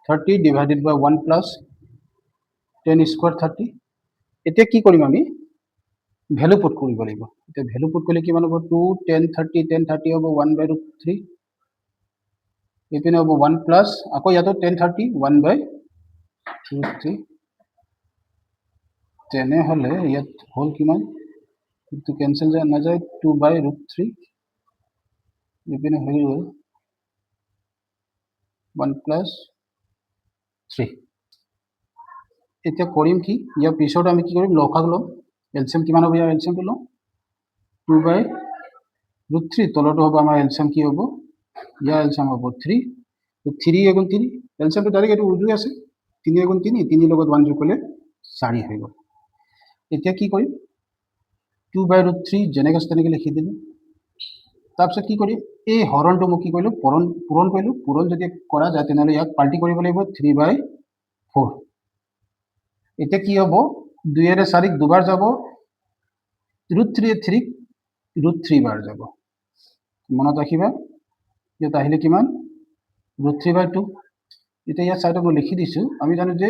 30 ডিভাইডেড বাই 1 প্লাছ 10 স্কোৱাৰ 30। এতিয়া কি কৰিম আমি, ভেলু পুট কৰিব লাগিব। এতিয়া ভেলু পুট কৰিলে কিমান হ'ব, 2 10 30 10 30 হ'ব 1 বাই ৰুট 3। এইপিনে হ'ব 1 প্লাছ আকৌ ইয়াতো 10 30 1 বাই ৰুট 3। তেনেহ'লে ইয়াত হ'ল কিমান, এইটো কেঞ্চেল নাযায়, 2 বাই ৰুট 3। এইপিনে হৈ গ'ল 1 প্লাছ 3। এতিয়া কৰিম কি, ইয়াৰ পিছত আমি কি কৰিম, লসাগু ল'ম। এলচিএম কিমান হ'ব, ইয়াৰ এলচিএমটো লওঁ, 2 বাই ৰুট 3। তলৰটো হ'ব আমাৰ এলচিএম কি হ'ব, ইয়াৰ এলচিএম হ'ব 3। 3 এগুণ 3, এলচিএমটো ডাইৰেক্ট এইটো উজুৱে আছে, 3 এগুণ 3, 3 লগত 1 যোগ কৰিলে 4 হৈ গ'ল। এতিয়া কি কৰিম, 2 বাই ৰুট 3 যেনেকৈ আছে তেনেকৈ লিখি দিলোঁ। তাৰপিছত কি কৰিম, এই হৰণটো মই কি কৰিলোঁ, পূৰণ কৰিলোঁ। পূৰণ যদি কৰা যায় তেনেহ'লে ইয়াক পাল্টি কৰিব লাগিব 3 বাই 4। এতিয়া কি হ'ব, 2ৰে 4ক দুবাৰ যাব, ৰুট 3 3ক ৰুট 3 বাৰ যাব। মনত ৰাখিবা, ইয়াত আহিলে কিমান, ৰুট 3 বাই 2। এতিয়া ইয়াত চাইডত মই লিখি দিছোঁ, আমি জানো যে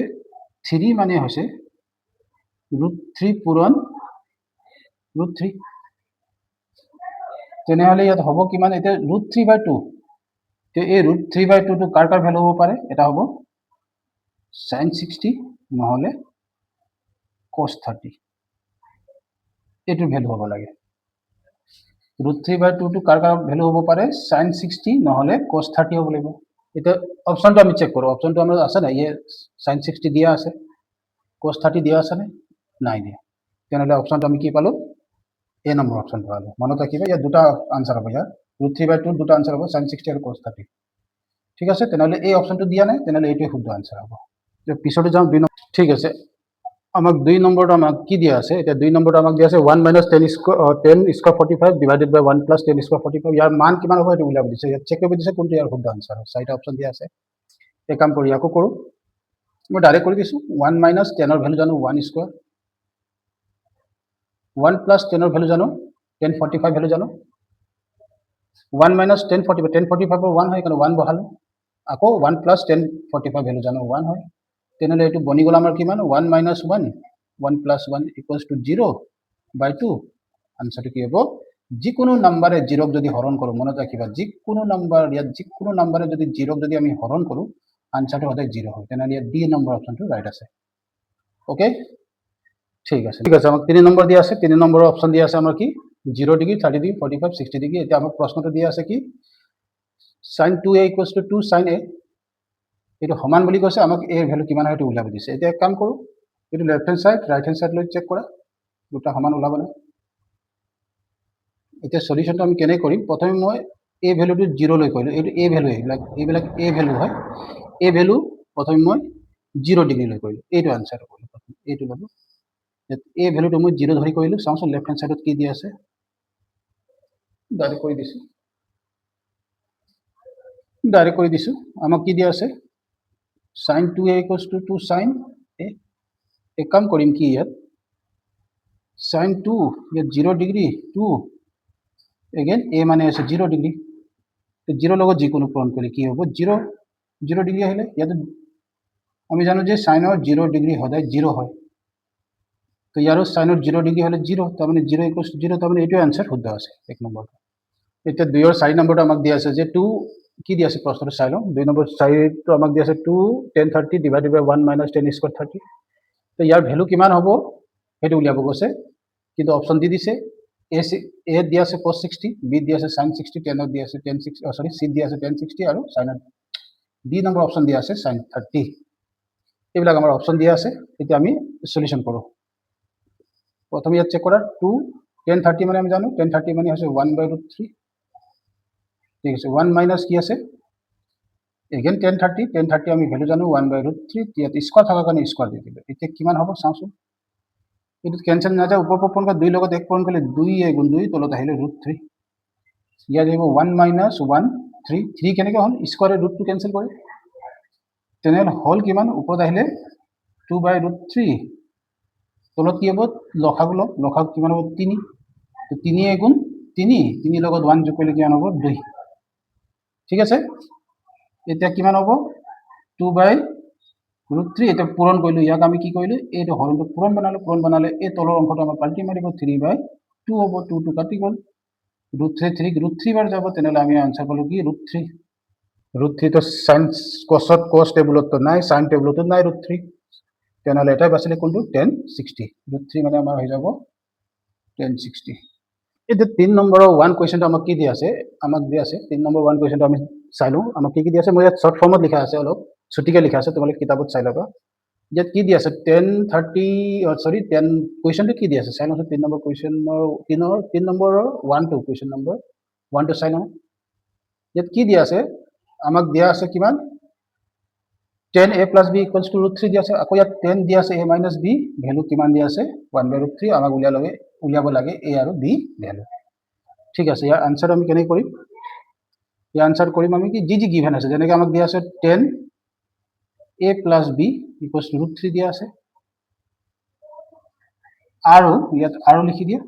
3 মানে হৈছে ৰুট 3 পূৰণ ৰুট 3। তেনেহ'লে ইয়াত হ'ব কিমান, এতিয়া ৰুট 3 বাই 2। এই ৰুট 3 বাই 2টো কাৰ কাৰ ভেলু হ'ব পাৰে, এটা হ'ব sin 60 নহ'লে cos 30, এইটোৰ ভেলু হ'ব লাগে। ৰুট 3 বাই 2টো কাৰ কাৰ ভেলু হ'ব পাৰে, sin 60 নহ'লে cos 30 হ'ব লাগিব। এতিয়া অপশ্যনটো আমি চেক কৰোঁ, অপশ্যনটো আমাৰ আছে নাই, ইয়ে sin 60 দিয়া আছে, cos 30 দিয়া আছেনে, নাই দিয়া। তেনেহ'লে অপশ্যনটো আমি কি পালোঁ, এ নম্বৰ অপশ্যনটো পালোঁ। মনত ৰাখিবা, ইয়াত দুটা আনচাৰ হ'ব, ইয়াৰ ৰুট 3 বাই 2 দুটা আনচাৰ হ'ব, sin 60 আৰু cos 30। ঠিক আছে, তেনেহ'লে এই অপশ্যনটো দিয়া নাই, তেনেহ'লে এইটোৱে শুদ্ধ আনচাৰ হ'ব। পিছতে যাওঁ 2 নম্বৰ। ঠিক আছে, আমাক 2 নম্বৰটো আমাক কি দিয়া আছে, এতিয়া 2 নম্বৰটো আমাক দিয়া আছে 1 মাইনাছ 10 স্কোৱাৰ 45 ডিভাইডেড বাই 1 প্লাছ 10 স্কোৱাৰ 45। ইয়াৰ মান কিমান হ'ব সেইটো উলিয়াব দিছে, ইয়াত চেক কৰিব দিছে কোনটো ইয়াৰ শুদ্ধ আনচাৰ হয়। 4টা অপশ্যন দিয়া আছে, এই কাম কৰি আকৌ কৰোঁ, মই ডাইৰেক্ট কৰি দিছোঁ। 1 মাইনাছ 10ৰ ভেলু জানো 1 স্কোৱাৰ, 1 প্লাছ 10ৰ ভেলু জানো 1045 ভেলু জানো, 1 মাইনাছ 1045, 1045ৰ 1 হয় কাৰণে 1 বহালোঁ, আকৌ 1 প্লাছ 1045 ভেলু জানো 1 হয়। তেনেহ'লে এইটো বনি গ'ল আমাৰ কিমান, 1 মাইনাছ 1, 1 প্লাছ 1 ইকুৱেলছ টু 0 বাই 2। আনচাৰটো কি হ'ব, যিকোনো নাম্বাৰে 0ক যদি হৰণ কৰোঁ, মনত ৰাখিবা যিকোনো নাম্বাৰ, ইয়াত যিকোনো নাম্বাৰে যদি 0ক যদি আমি হৰণ কৰোঁ, আনচাৰটো সদায় 0 হয়। তেনেহ'লে ইয়াত ডি নম্বৰ অপশ্যনটো ৰাইট আছে। অ'কে, ঠিক আছে, ঠিক আছে। আমাক 3 নম্বৰ দিয়া আছে, 3 নম্বৰৰ অপশ্যন দিয়া আছে আমাৰ কি 0 ডিগ্ৰী 30 ডিগ্ৰী 45 60 ডিগ্ৰী। এতিয়া আমাক প্ৰশ্নটো দিয়া আছে কি sin 2a equals to 2 sin a, এইটো সমান বুলি কৈছে, আমাক এৰ ভেলু কিমান হয় সেইটো উলিয়াব দিছে। এতিয়া এক কাম কৰোঁ, এইটো left hand side right hand side লৈ চেক কৰা, দুটা সমান ওলাব নাই। এতিয়া সলিউশ্যনটো আমি কেনেকৈ কৰিম, প্ৰথমে মই এ ভেলুটো 0 লৈ কৰিলোঁ, এইটো এ ভেলু, এইবিলাক এ ভেলু হয়, এ ভেলু প্ৰথমে মই 0 ডিগ্ৰী লৈ কৰিলোঁ, এইটো আনচাৰটো কৰিলোঁ, এইটো ল'লোঁ। এ ভেলুটো মই 0 ধৰি কৰিলোঁ, চাওঁচোন লেফ্ট হেণ্ড চাইডত কি দিয়া আছে, ডাইৰেক্ট কৰি দিছোঁ, আমাক কি দিয়া আছে sin 2a equals to 2 sin a। এক কাম কৰিম কি, ইয়াত sin 2 ইয়াত 0 ডিগ্ৰী 2 এগেইন a মানে আছে 0 ডিগ্ৰী, 0 লগত যিকোনো পূৰণ কৰি কি হ'ব 0 ডিগ্ৰী আহিলে। ইয়াত আমি জানো যে সাইনৰ 0 ডিগ্ৰী সদায় 0 হয়, তো ইয়াৰো সাইনৰ 0 ডিগ্ৰী হ'লে 0, তাৰমানে 0 ইকুৱেলছ টু 0, তাৰমানে এইটোৱে আনচাৰ শুদ্ধ আছে 1 নম্বৰ। এতিয়া 2 ৰ 4 নম্বৰটো আমাক দিয়া আছে যে 2 কি দিয়া আছে প্ৰশ্নটো চাই লওঁ 2 নম্বৰ 4টো আমাক দিয়া আছে 2 1030 ডিভাইডেড বাই 1 মাইনাছ 10 স্কয়াৰ 30 তো ইয়াৰ ভ্যালু কিমান হ'ব সেইটো উলিয়াব কৈছে কিন্তু অপচন দি দিছে এ দিয়া আছে cos 60 বি দিয়া আছে sin 60 10 দিয়া আছে 10 60 সৰি সি দিয়া আছে 10 60 আৰু sin ডি নম্বৰ অপচন দিয়া আছে sin 30 এইবিলাক আমাৰ অপচন দিয়া আছে এতিয়া আমি সলিউশন কৰো প্ৰথমে ইয়াত চেক কৰা 2 1030 মানে আমি জানো 1030 মানে আছে 1/√3 ঠিক আছে 1 মাইনাস কি আছে এগেইন 1030 আমি ভ্যালু জানো 1/√3 ইয়াত স্কয়ার থাকাৰ কাৰণে স্কয়ার দি দিলে এতিয়া কিমান হ'ব চাওঁচোন এটো ক্যান্সেল না যায় উপৰ পূৰণ কৰা 2 লগত 1 পূৰণ কৰিলে 2 গুণ 2 তলত আহিলে √3 ইয়াত আহিব 1 মাইনাস 1 3 3 কেনেকৈ হ'ল স্কয়াৰে √2 ক্যান্সেল কৰে তেনেহ'লে হল কিমান ওপৰত আহিলে 2/√3 তলত কি হ'ব লসাগু কিমান হ'ব 3 তো 3 গুণ 3 3 লগত 1 যোগ কৰিলে কিমান হ'ব 2 ঠিক আছে এতিয়া কিমান হ'ব 2/√3 এটা পূৰণ কৰিলো ইয়াক আমি কি কৰিলো এইটো হৰনটো পূৰণ বনালে এই তলৰ অংশটো আমাৰ পাল্টি মাৰিব 3/2 হ'ব 2 2 কাটি গ'ল √3 বাৰ যাব তেনেহ'লে আমি আনসাৰ পালো কি √3 তো sin cos টেবুলতো নাই sin টেবুলতো নাই √3 তেনেহ'লে এটাই বাছিলে কোনটো 1060 √3 মানে আমাৰ হৈ যাব 1060 এটা 3 নম্বৰৰ 1 কোৱেশ্চনটো আমাক কি দিয়া আছে আমাক দিয়া আছে 3 নম্বৰ 1 কোৱেশ্চনটো আমি চাইলো আমাক কি দিয়া আছে মই ইয়াত শৰ্ট ফৰ্মত লিখা আছে অলপ ছুটিকে লিখা আছে তোমালোকে কিতাপত চাই ল'বা ইয়াত কি দিয়া আছে 10 কোৱেশ্চনটো কি দিয়া আছে চাই লওঁ 3 নম্বৰ কোৱেশ্চনৰ 3 নম্বৰৰ 1 2 কোৱেশ্চন নম্বৰ 1 2 চাই লওঁ ইয়াত কি দিয়া আছে আমাক দিয়া আছে কিমান 10a plus b equals to √3 দিয়া আছে আকৌ ইয়াত 10 দিয়া আছে a minus b ভ্যালু কিমান দিয়া আছে 1/√3 আমাক উলিয়াব লাগে a আৰু b ভ্যালু ঠিক আছে ইয়াৰ আনসাৰ আমি কেনে কৰিম ইয়াৰ আনসাৰ কৰিম আমি কি জি গিভেন আছে যেনেকৈ আমাক দিয়া আছে 10a plus b equals to √3 দিয়া আছে আৰু ইয়াত আৰু লিখি দিয়া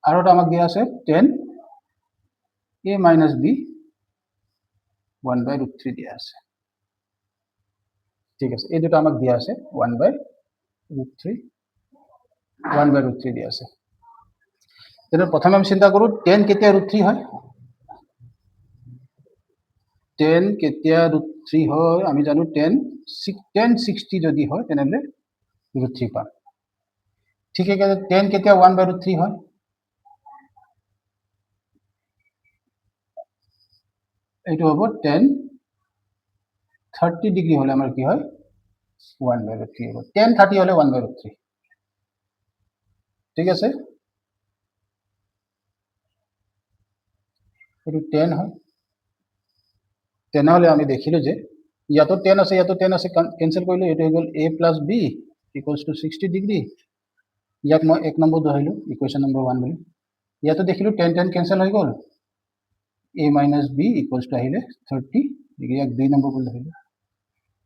আৰু এটা আমাক দিয়া আছে 10a minus b 1/√3 দিয়া আছে ঠিক আছে এই দুটো আমাক দিয়া আছে 1/√3 দিয়া আছে তেনে প্ৰথমে আমি চিন্তা কৰো 10 কেতিয়া √3 হয় 10 কেতিয়া √3 হয় আমি জানো 1060 যদি হয় তেনেহলে √3 পাম ঠিক আছে 10 কেতিয়া 1/√3 হয় এইটো হ'ব 10 30 ডিগ্ৰী হলে আমাৰ কি হয় 1/√3 হ'ব 10 30 হলে 1/√3 ঠিক আছে এইটো 10 হয় তেনেহলে আমি দেখিলো যে ইয়াতো 10 আছে কেনসেল কৰিলো এটো হৈ গল a plus b equals to 60 degree ইয়াক মই এক নম্বৰ ধৰিলো ইকুৱেশ্যন নম্বৰ 1 বুলি ইয়াতো দেখিলো 10 10 কেনসেল হৈ গল a minus b equals to আহিলে 30 ডিগ্ৰী ইয়াক 2 নম্বৰ বুলি ধৰিলো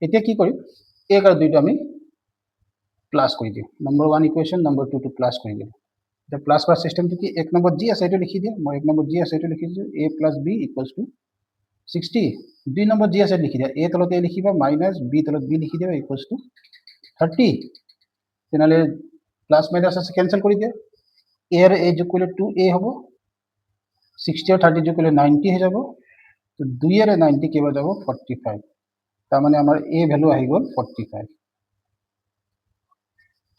এতিয়া কি কৰিম a আৰু 2 টো আমি প্লাস কৰি দিম নম্বৰ 1 ইকুৱেশ্যন নম্বৰ 2 টো প্লাস কৰি দিম এটা প্লাস কৰা সিস্টেমটো কি এক নম্বৰ জি আছে এটো লিখি দিয়া মই এক নম্বৰ জি আছে এটো লিখি দিছো a plus b equals to 60 2 number G আছে লিখি দিয়া a তলতে লিখিবা মাইনাস b তলত b লিখি দিয়া ইকুৱেলস টু 30 তেনালে প্লাস মাইনাস আছে ক্যান্সেল কৰি দিয়া a এৰ a যোগ কৰিলে 2a হ'ব 60 আৰু 30 যোগ কৰিলে 90 হৈ যাব তো 2 এৰ 90 কেবা যাব 45 তাৰ মানে আমাৰ a ভ্যালু আহি গল 45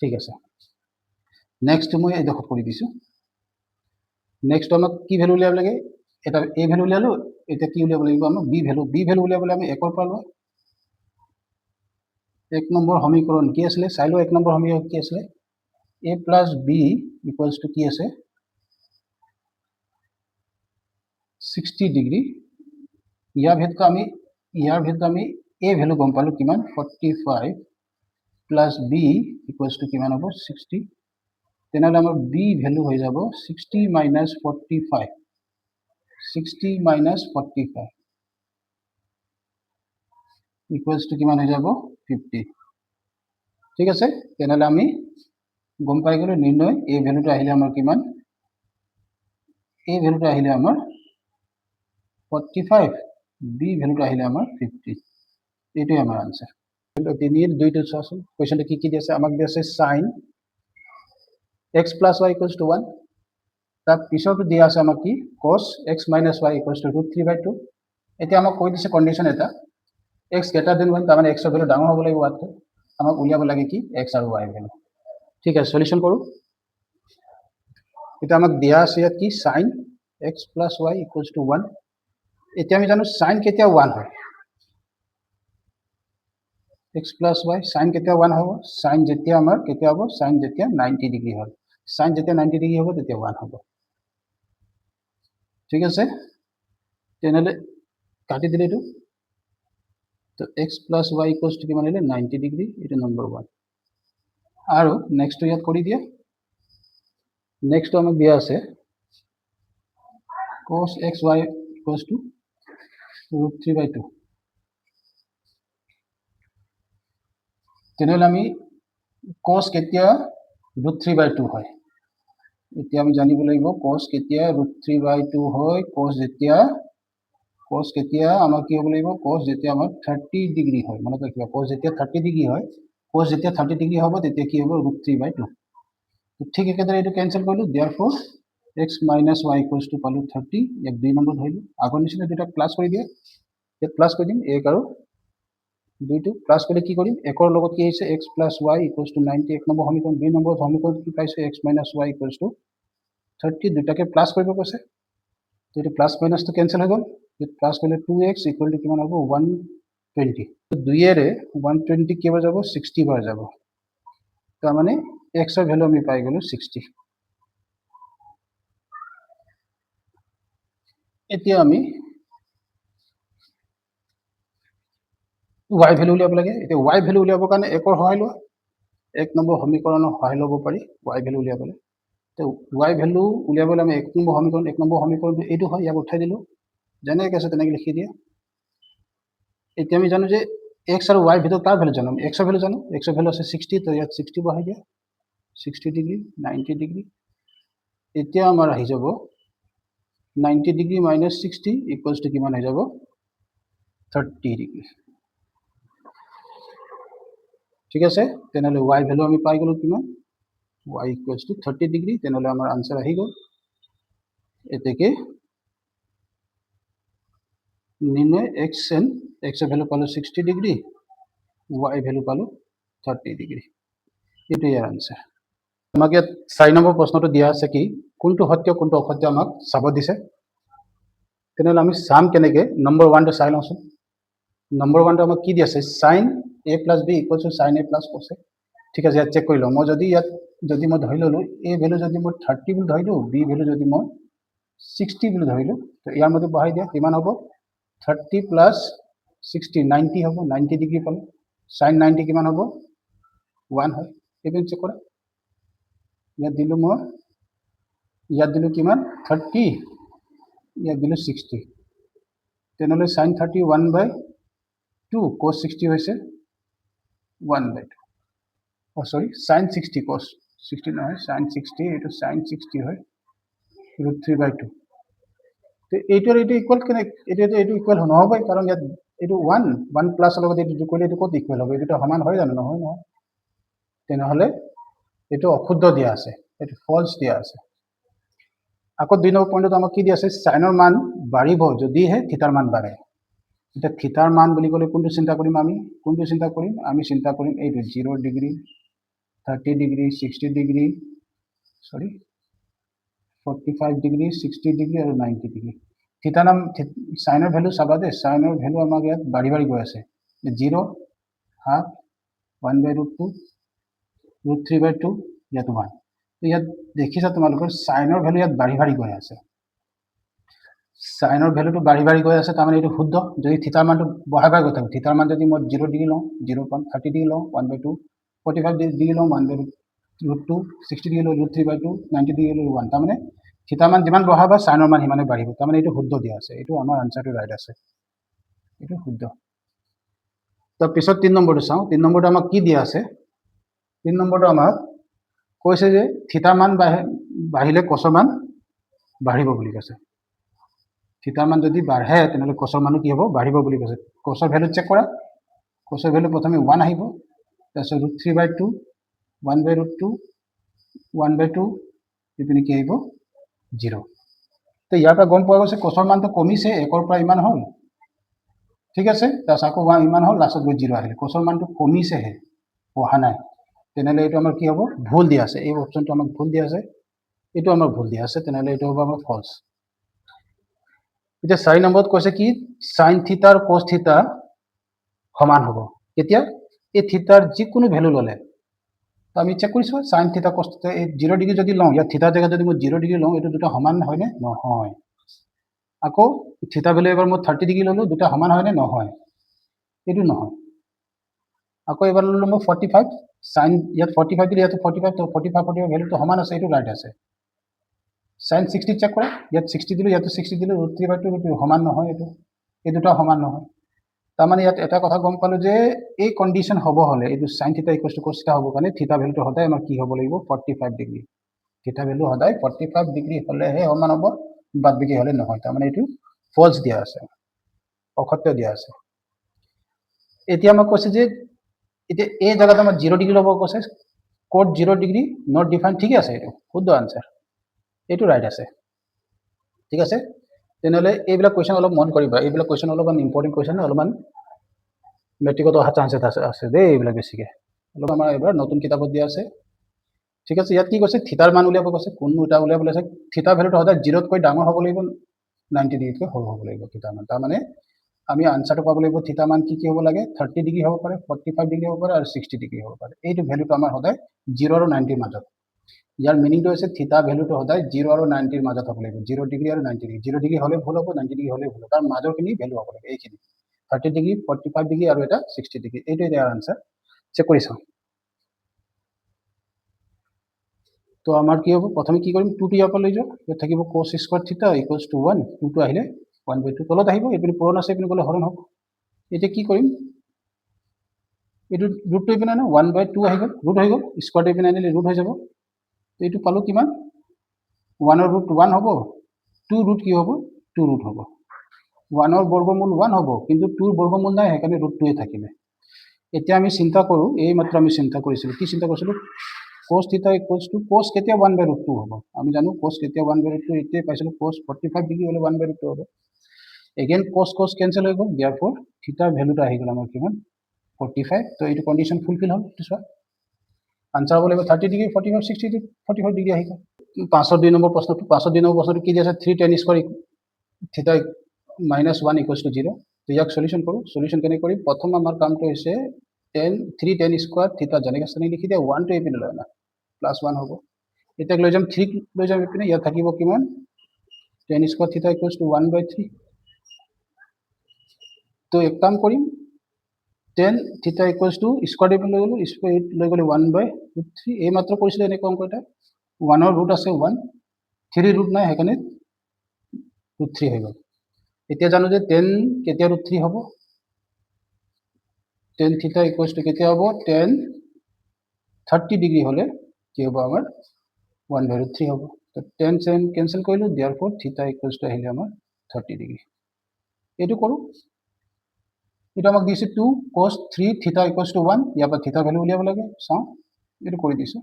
ঠিক আছে নেক্সট মই এই দেখত কৰি দিছো নেক্সট আমাক কি ভ্যালু উলিয়াব লাগে এটা a ভ্যালু উলিয়ালো এটা কি উলিয়াব লাগিব আমাক b ভ্যালু উলিয়াবলে আমি 1 পৰা লওঁ 1 নম্বৰ সমীকৰণ কি আছিল চাইলো 1 নম্বৰ সমীকৰণ কি আছিল a plus b equals to কি আছে 60 ডিগ্ৰী ইয়াৰ ভিতৰত আমি a ভ্যালু গম পালো কিমান 45 plus b equals to কিমান হ'ব 60 তেনেহলে আমাৰ b ভ্যালু হৈ যাব 60 minus 45 equals to কিমান হৈ যাব 50 ঠিক আছে তেনেহলে আমি গম পাই গলো নিৰ্ণয় a ভ্যালুটো আহিলে আমাৰ কিমান a ভ্যালুটো আহিলে আমাৰ 45 b ভ্যালুটো আহিলে আমাৰ 50 এইটোই আমাৰ আনসাৰ তিনিৰ দুইটো চাচোন কোৱেশ্চনটো কি দি আছে আমাক দি আছে sin x plus y equals to 1 তাৰ পিছতো দিয়া আছে আমাক কি cos x minus y equals to √3/2 এতিয়া আমাক কৈ দিছে কন্ডিশন এটা x greater than 1 তাৰমানে x ৰ ভ্যালু ডাঙৰ হ'ব লাগিব ইয়াত আমাক উলিয়াব লাগে কি x আৰু y ভ্যালু ঠিক আছে সলিউশন কৰো এটা আমাক দিয়া আছে ইয়াত কি sin x plus y equals to 1 এতিয়া আমি জানো sin কেতিয়া 1 হয় x plus y sin কেতিয়া 1 হ'ব sin যেতিয়া আমাৰ কেতিয়া হ'ব sin যেতিয়া 90 ডিগ্ৰী হয় sin যেতিয়া 90 ডিগ্ৰী হ'ব তেতিয়া 1 হ'ব ঠিক আছে তেনেহলে কাটি দিলে এটো তো x plus y equals to কিমান হলে 90 ডিগ্ৰী এটা নম্বৰ 1 আৰু নেক্সট ইয়াত কৰি দিয়া নেক্সট আমাক দিয়া আছে cos xy equals to √3/2 তেনেহলে আমি cos কেতিয়া √3/2 হয় এতিয়া আমি জানিব লাগিব cos কেতিয়া √3/2 হয় cos কেতিয়া আমাক কি হ'ব লাগিব cos যেতিয়া আমাৰ 30 ডিগ্ৰী হয় মানে কিবা cos যেতিয়া 30 ডিগ্ৰী হয় cos যেতিয়া 30 ডিগ্ৰী হ'ব তেতিয়া কি হ'ব √3/2 ঠিক একেদৰে এটো ক্যান্সেল কৰিলো therefore x minus y equals to পালো 30 এক দুই নম্বৰ ধৰিলো আগৰ নিচিনা দুটা প্লাস কৰি দিয়া ইয়াত প্লাস কৰি দিম 1 আৰু 2 টো প্লাস কৰি কি কৰিম 1 ৰ লগত কি হৈছে x plus y equals to 90 এক নম্বৰ সমীকৰণ 2 নম্বৰ সমীকৰণ কি পাইছো x minus y equals to 30 দুটাকে প্লাস কৰিব কৈছে তো এটা প্লাস মাইনাস তো ক্যান্সেল হৈ গ'ল এটা প্লাস কৰিলে 2x equal to কিমান হ'ব 120 তো 2 এৰে 120 কেবাৰ যাব 60 বাৰ যাব তাৰ মানে x ৰ ভ্যালু আমি পাই গলো 60 এতিয়া আমি y ভ্যালু উলিয়াব লাগে এতিয়া y ভ্যালু উলিয়াবৰ কাৰণে একৰ সহায় লোৱা এক নম্বৰ সমীকৰণৰ সহায় ল'ব পাৰি y ভ্যালু উলিয়াবলৈ তো y ভ্যালু উলিয়াবলৈ আমি এক নম্বৰ সমীকৰণটো এইটো হয় ইয়াক উঠাই দিলো যেনেকৈ আছে তেনেকৈ লিখি দিয়া এতিয়া আমি জানো যে x আৰু y ভিতৰত তাৰ ভ্যালু জানো x ৰ ভ্যালু জানো x ৰ ভ্যালু আছে 60 তো ইয়াত 60 বহাই দিয়া 60 ডিগ্ৰী 90 ডিগ্ৰী এতিয়া আমাৰ আহি যাব 90 ডিগ্ৰী minus 60 equals to কিমান হৈ যাব 30 ডিগ্ৰী ঠিক আছে তেনেহলে y ভ্যালু আমি পাই গলো কিমান y equals to 30 ডিগ্ৰী তেনেহলে আমাৰ আনসাৰ আহি গল এতেকে নিৰ্ণয় x এৰ ভ্যালু পালো 60 ডিগ্ৰী y ভ্যালু পালো 30 ডিগ্ৰী এটো ইয়াৰ আনসাৰ আমাক ইয়াত 4 নম্বৰ প্ৰশ্নটো দিয়া আছে কি কোনটো সত্য কোনটো অসত্য আমাক চাব দিছে তেনেহলে আমি সাম কেনেকে নম্বৰ 1 টো চাই লওঁচোন নম্বৰ 1 টো আমাক কি দি আছে sin a plus b equals to sin a plus cos a ঠিক আছে ইয়াত চেক কৰি লওঁ মই যদি মই ধৰি ললো a ভ্যালু যদি মই 30 বুলি ধৰিলো b ভ্যালু যদি মই 60 বুলি ধৰিলো তো ইয়াৰ মধ্যে বহাই দিয়া কিমান হ'ব 30 plus 60 90 হ'ব 90 ডিগ্ৰী পালো sin 90 কিমান হ'ব 1 হয় এইটো চেক কৰা ইয়াত দিলো কিমান 30 ইয়াত দিলো 60 তেনেহলে sin 30 1/2 cos 60 হৈছে 1/2 sorry sin 60 cos 60 নহয় sin 60 এটো sin 60 হয় √3/2 তো এইটোৰ এইটো ইকুয়াল কেনে এইটো ইকুয়াল নহবই কাৰণ ইয়াত এইটো 1 প্লাস লগত এইটো যোগ কৰিলে এইটো ক'ত ইকুয়াল হ'ব এইটো সমান হয় জানো নহয় নহয় তেনেহলে এইটো অশুদ্ধ দিয়া আছে এইটো ফলস দিয়া আছে আকৌ 2 নম্বৰ পইণ্টত আমাক কি দিয়া আছে সাইনৰ মান বাঢ়িব যদিহে থিটাৰ মান বাঢ়ে এটা থিটাৰ মান বুলি ক'লে কোনটো চিন্তা কৰিম আমি চিন্তা কৰিম এইটো 0 ডিগ্ৰী 30 ডিগ্ৰী 60 ডিগ্ৰী সৰি 45 ডিগ্ৰী 60 ডিগ্ৰী আৰু 90 ডিগ্ৰী থিটা নাম সাইনৰ ভ্যালু চাবা দে সাইনৰ ভ্যালু আমাক ইয়াত বাঢ়ি গৈ আছে 0 হাফ 1/√2 √3/2 ইয়াত 1 তো ইয়াত দেখিছা তোমালোকৰ সাইনৰ ভ্যালু ইয়াত বাঢ়ি গৈ আছে সাইনৰ ভ্যালুটো বাঢ়ি গৈ আছে তাৰমানে এইটো শুদ্ধ যদি থিটাৰ মানটো বঢ়াই গৈ থাকে থিটাৰ মান যদি মই 0 ডিগ্ৰী লওঁ 0.30 ডিগ্ৰী লওঁ 1/2 45 ডিগ্ৰী লওঁ 1/√2 60 ডিগ্ৰী লওঁ √3/2 90 ডিগ্ৰী লওঁ 1 তাৰমানে থিটাৰ মান যিমান বঢ়াবা সাইনৰ মান সিমানে বাঢ়িব তাৰমানে এইটো শুদ্ধ দিয়া আছে এইটো আমাৰ আনসাৰটো ৰাইট আছে এইটো শুদ্ধ তো পিছত 3 নম্বৰটো চাওঁ 3 নম্বৰটো আমাক কি দিয়া আছে 3 নম্বৰটো আমাক কৈছে যে থিটাৰ মান বাঢ়িলে কসৰ মান বাঢ়িব বুলি কৈছে থিটাৰ মান যদি বাঢ়ে তেনেহলে কসৰ মানো কি হ'ব বাঢ়িব বুলি কৈছে কসৰ ভ্যালু চেক কৰা কসৰ ভ্যালু প্ৰথমে 1 আহিব তাৰপিছত √3/2 1/√2 1/2 ইপিনে কি আহিব 0। তো ইয়াৰ পৰা গম পোৱা গৈছে কচৰ মানটো কমিছে, 1ৰ পৰা ইমান হ'ল, ঠিক আছে। তাৰপিছত আকৌ ইমান হ'ল, লাষ্টত গৈ 0 আহিলে, কচৰ মানটো কমিছেহে, অহা নাই। তেনেহ'লে এইটো আমাৰ কি হ'ব, ভুল দিয়া আছে। এই অপশ্যনটো আমাক ভুল দিয়া আছে, এইটো আমাৰ ভুল দিয়া আছে, তেনেহ'লে এইটো হ'ব আমাৰ ফলছ। এতিয়া 4 নম্বৰত কৈছে কি সাইন থিটা আৰু কস থিটা সমান হ'ব। কেতিয়া এই থিটাৰ যিকোনো ভ্যালু ল'লে, আমি চেক কৰিছোঁ সাইন থিটা কস থিটা, এই 0 ডিগ্ৰী যদি লওঁ, ইয়াত থিটাৰ জেগাত যদি মই 0 ডিগ্ৰী লওঁ, এইটো দুটা সমান হয়নে? নহয়। আকৌ থিটা ভ্যালু এবাৰ মই 30 ডিগ্ৰী ল'লোঁ, দুটা সমান হয়নে? নহয়, এইটো নহয়। আকৌ এবাৰ ল'লোঁ মই 45, সাইন ইয়াত 45 দিলে, ইয়াত 45, তো 45 ভ্যালুটো সমান আছে, এইটো ৰাইট আছে। সাইন 60 চেক কৰা, ইয়াত 60 দিলোঁ, ইয়াতো 60 দিলোঁ, √3/2 সমান নহয়, এই দুটা সমান নহয়। তাৰমানে ইয়াত এটা কথা গম পালোঁ যে এই কণ্ডিশ্যন হ'ব হ'লে, এইটো sine theta equals to cos theta হ'ব কাৰণে থিটা ভ্যালুটো সদায় আমাৰ কি হ'ব লাগিব, 45 ডিগ্ৰী। থিটা ভ্যালু সদায় 45 ডিগ্ৰী হ'লেহে সমান হ'ব, বাদ বাকী হ'লে নহয়। তাৰমানে এইটো ফলছ দিয়া আছে, অসত্য দিয়া আছে। এতিয়া আমাক কৈছে যে এতিয়া এই জায়গাত আমাৰ 0 ডিগ্ৰী ল'ব কৈছে, কোড 0 ডিগ্ৰী নট ডিফাইন, ঠিকে আছে, এইটো শুদ্ধ আনসাৰ, এইটো ৰাইট আছে, ঠিক আছে। তেনেহ'লে এইবিলাক কুৱেশ্যন অলপ মন কৰিবা, এইবিলাক কুৱেশ্যন অলপমান ইম্পৰ্টেণ্ট কুৱেশ্যন, অলপমান মেট্ৰিকত অহা চান্সেছ আছে দেই এইবিলাক বেছিকৈ। অলপ আমাৰ এইবাৰ নতুন কিতাপত দিয়া আছে, ঠিক আছে। ইয়াত কি কৈছে, থিটাৰ মান উলিয়াব কৈছে, কোন এটা উলিয়াব কৈছে, থিটা ভ্যালুটো সদায় 0তকৈ ডাঙৰ হ'ব লাগিব, 90 ডিগ্ৰীতকৈ সৰু হ'ব লাগিব থিটাৰ মান। তাৰমানে আমি আনসাৰটো পাব লাগিব, থিটা মান কি হ'ব লাগে, 30 ডিগ্ৰী হ'ব পাৰে, 45 ডিগ্ৰী হ'ব পাৰে, আৰু 60 ডিগ্ৰী হ'ব পাৰে। এইটো ভ্যালুটো আমাৰ সদায় 0 আৰু 90ৰ মাজত। ইয়াৰ মিনিংটো হৈছে থিটা ভ্যালুটো সদায় 0 আৰু 90ৰ মাজত হ'ব লাগিব, 0 ডিগ্ৰী আৰু 90 ডিগ্ৰী। 0 ডিগ্ৰী হ'লে ভুল হ'ব, 90 ডিগ্ৰী হ'লে ভুল হ'ব, তাৰ মাজৰখিনি ভ্যালু হ'ব লাগে, এইখিনি 30 ডিগ্ৰী, 45 ডিগ্ৰী আৰু এটা 60 ডিগ্ৰী। এইটোৱে ইয়াৰ আনসাৰ। চেক কৰি চাওঁ। তো আমাৰ কি হ'ব, প্ৰথমে কি কৰিম, 2টো ইয়াৰ পৰা লৈ যাওঁ, ইয়াত থাকিব cos স্কোয়াৰ থিটা ইকুৱেলছ টু 1, 2টো আহিলে 1/2 তলত আহিব, এইপিনে পূৰণ আছে, এইপিনে গ'লে হৰণ হ'ব। এতিয়া কি কৰিম, এইটো ৰুটটো এইপিনে আনো, 1/2 আহি গ'ল, ৰুট হৈ গ'ল, স্কোয়াৰটো এইপিনে আনিলে ৰুট হৈ যাব। তো এইটো পালোঁ কিমান, 1ৰ ৰুট 1 হ'ব, 2 ৰুট কি হ'ব, 2 ৰুট হ'ব। 1ৰ বৰ্গমূল 1 হ'ব, কিন্তু 2ৰ বৰ্গমূল নাই, সেইকাৰণে ৰুট 2 থাকিলে। এতিয়া আমি চিন্তা কৰোঁ, এই মাত্ৰ আমি চিন্তা কৰিছিলোঁ, কি চিন্তা কৰিছিলোঁ, cos থিটা ইকুৱেলছ টু cos কেতিয়া 1/2 হ'ব, আমি জানো cos কেতিয়া 1/2, এতিয়াই পাইছিলোঁ cos 45 ডিগ্ৰী হ'লে 1/2 হ'ব। এগেইন cos কেঞ্চেল হৈ গ'ল, therefore থিটাৰ ভ্যালুটো আহি গ'ল আমাৰ কিমান, 45। তো এইটো কণ্ডিশ্যন ফুলফিল হ'ল, এইটো চোৱা, আনসাৰ হ'ব লাগিব 30 ডিগ্ৰী, 45, 60, 45 ডিগ্ৰী আহি গ'ল। 5ৰ 2 নম্বৰ প্ৰশ্নটো, 5ৰ 2 নম্বৰ প্ৰশ্নটো কি দিয়া আছে, 3 tan স্কোয়াৰ থিটা -1 ইকুৱেলছ টু 0। তো ইয়াক সলিউশন কৰোঁ, সলিউশন কেনেকৈ কৰিম, প্ৰথম আমাৰ কামটো হৈছে 3 tan স্কোয়ার থিটা যেনেকৈ আছে লিখি দিয়া, 1টো এইপিনে লৈ আনা, +1 হ'ব। এতিয়া লৈ যাম 3 লৈ যাম এইপিনে, ইয়াত থাকিব কিমান, tan স্কোয়ার থিটা ইকুৱেলছ টু 1/3। তো এক কাম কৰিম, tan থিটা ইকুৱেলছ টু স্কোয়াৰ এইপিনে লৈ গ'লোঁ, স্কোয়াৰ লৈ গ'লে 1/3। এই মাত্ৰ কৰিছিলোঁ এনেকুৱা অংক এটা, 1ৰ ৰুট আছে 1, 3 ৰুট নাই, সেইকাৰণে √3 হৈ গ'ল। এতিয়া জানো যে 10 কেতিয়া √3 হ'ব, tan থিটা ইকুৱেলছ টু কেতিয়া হ'ব, tan 30 ডিগ্ৰী হ'লে কি হ'ব আমাৰ 1/3 হ'ব। তো tan কেঞ্চেল কৰিলোঁ, therefore থিটা ইকুৱেলছ টু আহিলে আমাৰ 30 ডিগ্ৰী। এইটো কৰোঁ, এইটো আমাক দিছে 2 cos 3 থিটা ইকুৱেলছ টু 1, ইয়াৰ পৰা থিটা ভ্যালু উলিয়াব লাগে, চাওঁ, এইটো কৰি দিছোঁ।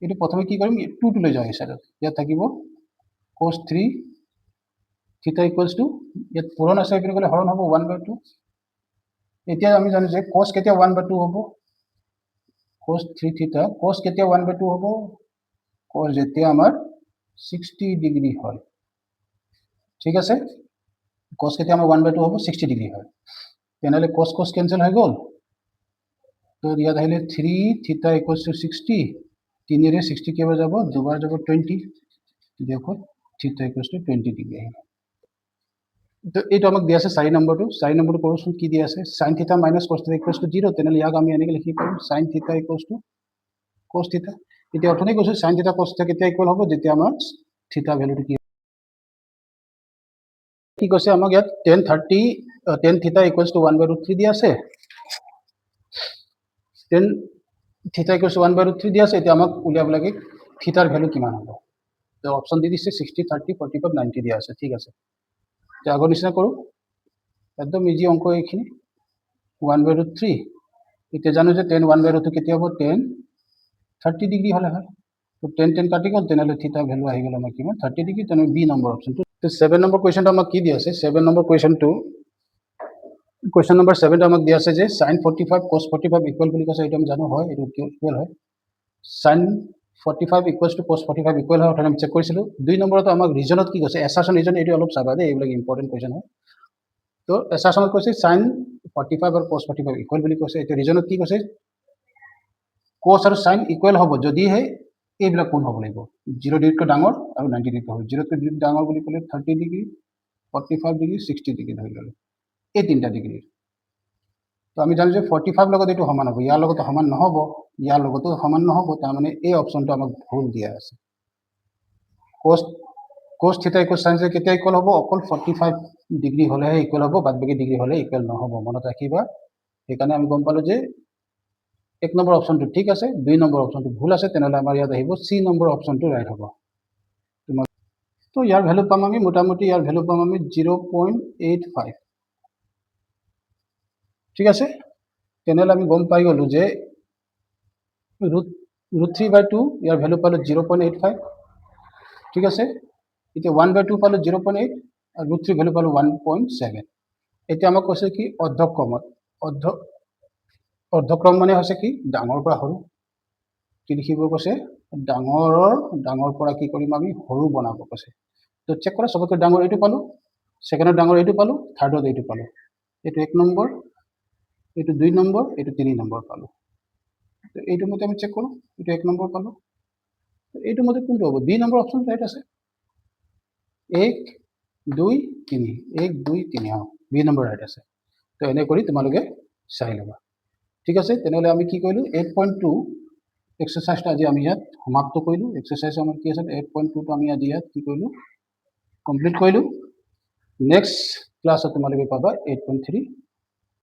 এইটো প্ৰথমে কি কৰিম, 2টো লৈ যাওঁ এই চাইডত, ইয়াত থাকিব cos 3 থিটা ইকুৱেলছ টু, ইয়াত পূৰণ আছে, এইপিনে গ'লে হৰণ হ'ব 1/2। এতিয়া আমি জানো যে cos কেতিয়া 1/2 হ'ব, cos 3 থিটা, cos কেতিয়া 1/2 হ'ব, cos যেতিয়া আমাৰ 60 ডিগ্ৰী হয়, ঠিক আছে। cos কেতিয়া আমাৰ 1/2 হ'ব, 60 ডিগ্ৰী হয়, তেনেহ'লে cos কেঞ্চেল হৈ গ'ল। তো ইয়াত আহিলে 3 থিটা ইকুৱেলছ টু 60, 3ৰে 60 কেইবাৰ যাব, দুবাৰ যাব 20, দেখো থিটা ইকুৱেলছ টু 20 ডিগ্ৰী আহিল। তো এইটো আমাক দিয়া আছে 4 নম্বৰটো, 4 নম্বৰটো কৰোঁচোন, কি দিয়া আছে, sin থিটা মাইনাছ cos থিটা ইকুৱেলছ টু 0, তেনেহ'লে ইয়াক আমি এনেকৈ লিখিব পাৰিম, sin থিটা ইকুৱেলছ টু cos থিটা। এতিয়া অথনি কৈছোঁ sin থিটা cos থিটা কেতিয়া ইকুৱেল হ'ব, যেতিয়া আমাৰ থিটা ভ্যালুটো কি কৈছে, আমাক ইয়াত tan থিটা ইকুৱেলছ টু 1/3 দিয়া আছে, tan থিটা ইকুৱেলছ টু 1/3 দিয়া আছে। এতিয়া আমাক উলিয়াব লাগে থিটাৰ ভ্যালু কিমান হ'ব। তো অপশ্যন দি দিছে 60, 30, 45, 90 দিয়া আছে, ঠিক আছে। এতিয়া আগৰ নিচিনা কৰোঁ, একদম ইজি অংক এইখিনি, 1/3। এতিয়া জানো যে tan 1/2 কেতিয়া হ'ব, tan 30 ডিগ্ৰী হ'লে হয়, তো 10 কাটি গ'ল, তেনেহ'লে থিটা ভেলু আহি গ'ল আমাৰ কিমান 30 ডিগ্ৰী, তেনেহ'লে বি নম্বৰ অপশ্যনটো। তো 7 নম্বৰ কুৱেশ্যনটো আমাক কি দি আছে? 7 নম্বৰ কুৱেশ্যনটো, কুৱেশ্যন নম্বৰ 7টো আমাক দিয়া আছে যে sin 45 cos 45 ইকুৱেল বুলি কৈছে, এইটো আমি জানো হয়, এইটো ইকুৱেল হয়। sin 45 equals to cos 45 equal হয়, অৰ্থাৎ আমি চেক কৰিছিলোঁ। 2 নম্বৰতো আমাক ৰিজনত কি কৈছে, এছাৰশ্যন ৰিজন, এইটো অলপ চাবা দেই, এইবিলাক ইম্পৰ্টেণ্ট কুৱেশ্যন হয়। তো এছাৰশ্যনত কৈছে sin 45 আৰু cos 45 ইকুৱেল বুলি কৈছে। এতিয়া ৰিজনত কি কৈছে, cos আৰু sin ইকুৱেল হ'ব যদিহে এইবিলাক কোন হ'ব লাগিব, 0 ডিগ্ৰীতকৈ ডাঙৰ আৰু 90 ডিগ্ৰী হ'ব। 0 ডিগ্ৰী ডাঙৰ বুলি ক'লে 30 ডিগ্ৰী, 45 ডিগ্ৰী, 60 ডিগ্ৰী ধৰি ল'লে, এই 3টা ডিগ্ৰী। তো আমি জানো যে 45 লগত এইটো সমান হ'ব, ইয়াৰ লগতো সমান নহ'ব, ইয়াৰ লগতো সমান নহ'ব, তাৰমানে এই অপশ্যনটো আমাক ভুল দিয়া আছে। cos থিটা ইকুৱেল sin থিটা কেতিয়া ইকুৱেল হ'ব? অকল 45 ডিগ্ৰী হ'লেহে ইকুৱেল হ'ব, বাদ বাকী ডিগ্ৰী হ'লে ইকুৱেল নহ'ব, মনত ৰাখিবা। সেইকাৰণে আমি গম পালোঁ যে 1 নম্বৰ অপশ্যনটো ঠিক আছে, 2 নম্বৰ অপশ্যনটো ভুল আছে, তেনেহ'লে আমাৰ ইয়াত আহিব চি নম্বৰ অপশ্যনটো ৰাইট হ'ব। তো ইয়াৰ ভেলু পাম আমি, মোটামুটি ইয়াৰ ভেলু পাম আমি 0.85। ঠিক আছে, তেনেহ'লে আমি গম পাই গ'লোঁ যে √3/2 ইয়াৰ ভেলু পালোঁ 0.85। ঠিক আছে, এতিয়া 1/2 পালোঁ 0.8 আৰু √3 ভেলু পালোঁ 1.7। এতিয়া আমাক কৈছে কি অৰ্ধক্ৰমত, অৰ্ধক্ৰম মানে হৈছে কি ডাঙৰ পৰা সৰু, কি লিখিব কৈছে, ডাঙৰ পৰা কি কৰিম আমি সৰু বনাব কৈছে। তো চেক কৰা, চবতকৈ ডাঙৰ এইটো পালোঁ, ছেকেণ্ডত ডাঙৰ এইটো পালোঁ, থাৰ্ডত এইটো পালোঁ, এইটো 1 নম্বৰ, এইটো 2 নম্বৰ, এইটো 3 নম্বৰ পালোঁ। তো এইটো মতে আমি চেক কৰোঁ, এইটো 1 নম্বৰ পালোঁ, এইটো মতে কোনটো হ'ব? বি নম্বৰ অপশ্যন ৰাইট আছে, 1 2 3, 1 2 3, অঁ বি নম্বৰ ৰাইট আছে। তো এনে কৰি তোমালোকে চাই ল'বা। ঠিক আছে, তেনেহ'লে আমি কি কৰিলোঁ, 8.2 এক্সাৰচাইজটো আজি আমি ইয়াত সমাপ্ত কৰিলোঁ। এক্সাৰচাইজ আমাৰ কি আছিল, 8.2টো আমি আজি ইয়াত কি কৰিলোঁ, কমপ্লিট কৰিলোঁ। নেক্সট ক্লাছত তোমালোকে পাবা 8.3।